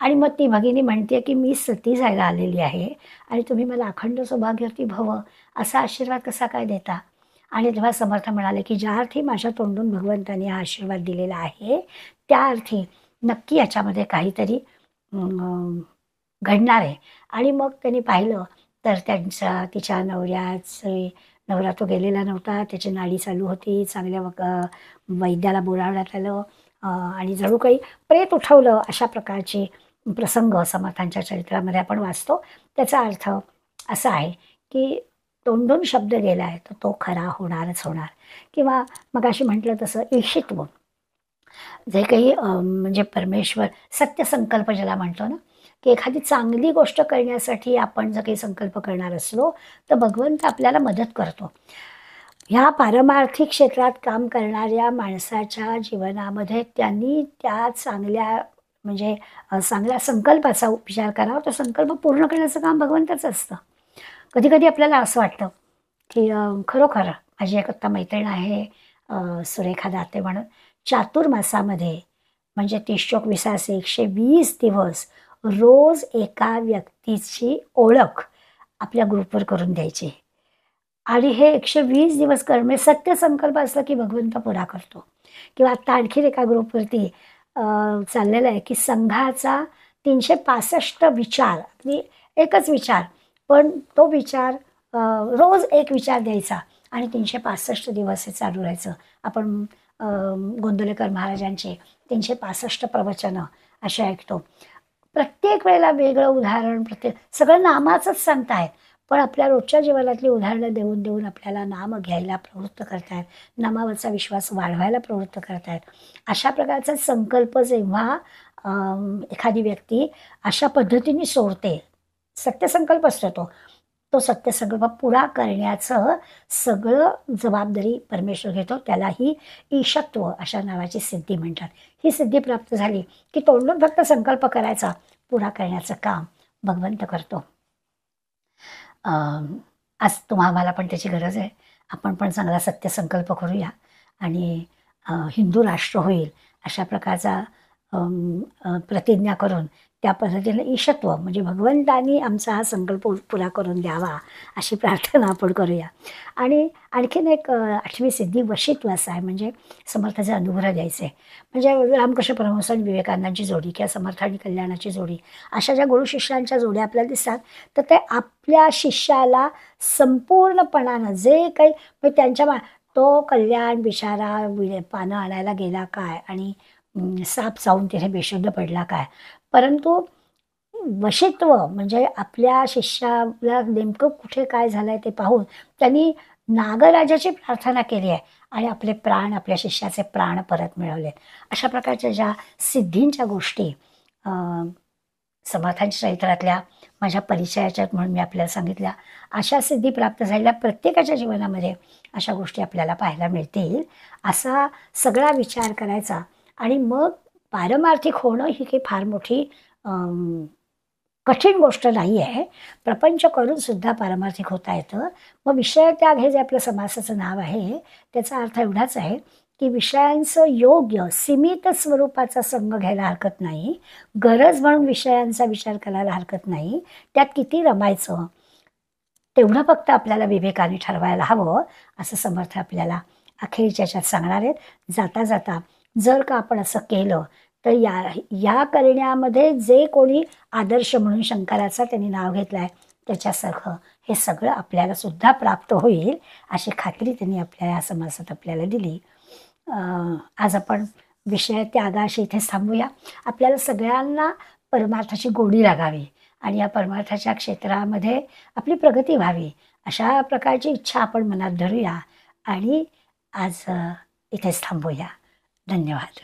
आणि मग ती भगिनी म्हणते की मी सती जायला आलेली आहे आणि तुम्ही मला अखंड सौभाग्यवती भव असा आशीर्वाद कसा काय देता. आणि तेव्हा समर्थ म्हणाले की ज्या अर्थी माझ्या तोंडून भगवंतांनी हा आशीर्वाद दिलेला आहे त्या अर्थी नक्की याच्यामध्ये काहीतरी घडणार आहे. आणि मग त्यांनी पाहिलं तर तिच्या नवरा तो गेलेला नव्हता, त्याची नाडी चालू होती, चांगल्या वैद्याला बोलावण्यात आलं आणि जणू काही प्रेत उठवलं. अशा प्रकारचे प्रसंग समर्थांच्या चरित्रामध्ये आपण वाचतो. त्याचा अर्थ असा आहे की तोंडून शब्द गेला आहे तर तो खरा होणारच होणार. किंवा मगाशी म्हटलं तसं ईशित्व जे काही म्हणजे परमेश्वर सत्यसंकल्प ज्याला म्हणतो ना, की एखादी चांगली गोष्ट करण्यासाठी आपण जर काही संकल्प करणार असलो तर भगवंत आपल्याला मदत करतो. ह्या पारमार्थिक क्षेत्रात काम करणाऱ्या माणसाच्या जीवनामध्ये त्यांनी त्या चांगल्या म्हणजे चांगल्या संकल्पाचा विचार करावा. तो संकल्प पूर्ण करण्याचं काम भगवंताचं असतं. कधी कधी आपल्याला असं वाटतं की खरोखर माझी एक आत्ता मैत्रीण आहे सुरेखा दाते म्हणून, चातुर्मासामध्ये म्हणजे 30-24 120 दिवस रोज एका व्यक्तीची ओळख आपल्या ग्रुपवर करून द्यायची. आणि हे 120 दिवस करणं म्हणजे सत्य संकल्प असला की भगवंत पुरा करतो. किंवा आता आणखीन एका ग्रुपवरती चाललेलं आहे की संघाचा 365 विचार, अगदी एकच विचार, पण तो विचार रोज एक विचार द्यायचा आणि 365 दिवस हे चालू राहायचं. आपण गोंदवलेकर महाराजांचे 365 प्रवचनं असे ऐकतो. प्रत्येक वेळेला वेगळं उदाहरण, सगळं नामाचंच सांगतायत, पण आपल्या रोजच्या जीवनातली उदाहरणं देऊन देऊन आपल्याला नाम घ्यायला प्रवृत्त करतायत, नामावरचा विश्वास वाढवायला प्रवृत्त करतायत. अशा प्रकारचा संकल्प जेव्हा एखादी व्यक्ती अशा पद्धतीने सोडते, सत्यसंकल्प असतो तो, तो सत्यसंकल्प पुरा करण्याचं सगळं जबाबदारी परमेश्वर घेतो. त्याला ही ईशत्व अशा नावाची सिद्धी म्हणतात. ही सिद्धी प्राप्त झाली की तोंडून फक्त संकल्प करायचा, पुरा करण्याचं काम भगवंत करतो. आज आम्हाला पण त्याची गरज आहे. आपण पण चांगला सत्यसंकल्प करूया आणि हिंदू राष्ट्र होईल अशा प्रकारचा प्रतिज्ञा करून त्या पद्धतीने ईशत्व म्हणजे भगवंतानी आमचा हा संकल्प पुरा करून द्यावा अशी प्रार्थना आपण करूया. आणि आणखीन एक 8वी सिद्धी वशित्वास आहे, म्हणजे समर्थाचे अनुग्रह द्यायचे. म्हणजे रामकृष्ण परमहंस आणि विवेकानंदांची जोडी किंवा समर्थ आणि कल्याणाची जोडी, अशा ज्या गुरु शिष्यांच्या जोड्या आपल्याला दिसतात, तर ते आपल्या शिष्याला संपूर्णपणानं जे काही म्हणजे त्यांच्या तो कल्याण बिचारा पानं आणायला गेला काय आणि साप चावून तिथे बेशुद्ध पडला काय, परंतु वशित्व म्हणजे आपल्या शिष्याला नेमकं कुठे काय झालंय ते पाहून त्यांनी नागराजाची प्रार्थना केली आहे आणि आपले प्राण, आपल्या शिष्याचे प्राण परत मिळवले. अशा प्रकारच्या ज्या सिद्धींच्या गोष्टी समर्थांच्या चरित्रातल्या माझ्या परिचयाच्यात म्हणून मी आपल्याला सांगितल्या. अशा सिद्धी प्राप्त झालेल्या प्रत्येकाच्या जीवनामध्ये अशा गोष्टी आपल्याला पाहायला मिळतील, असा सगळा विचार करायचा. आणि मग पारमार्थिक होणं ही काही फार मोठी कठीण गोष्ट नाही आहे. प्रपंच करून सुद्धा पारमार्थिक होता येतं. मग विषय त्याग हे जे आपलं समासाचं नाव आहे त्याचा अर्थ एवढाच आहे की विषयांचं योग्य सीमित स्वरूपाचा संग घ्यायला हरकत नाही, गरज म्हणून विषयांचा विचार करायला हरकत नाही, त्यात किती रमायचं तेवढं फक्त आपल्याला विवेकाने ठरवायला हवं, असं समर्थ आपल्याला अखेरच्या याच्यात सांगणार आहेत. जाता जाता जर का आपण असं केलं तर या करण्यामध्ये जे कोणी आदर्श म्हणून शंकराचा त्यांनी नाव घेतलं आहे त्याच्यासारखं हे सगळं आपल्याला सुद्धा प्राप्त होईल अशी खात्री त्यांनी आपल्या या समासात आपल्याला दिली. आज आपण विषय त्यागाशी इथेच थांबूया. आपल्याला सगळ्यांना परमार्थाची गोडी लागावी आणि या परमार्थाच्या क्षेत्रामध्ये आपली प्रगती व्हावी अशा प्रकारची इच्छा आपण मनात धरूया आणि आज इथेच थांबूया. धन्यवाद.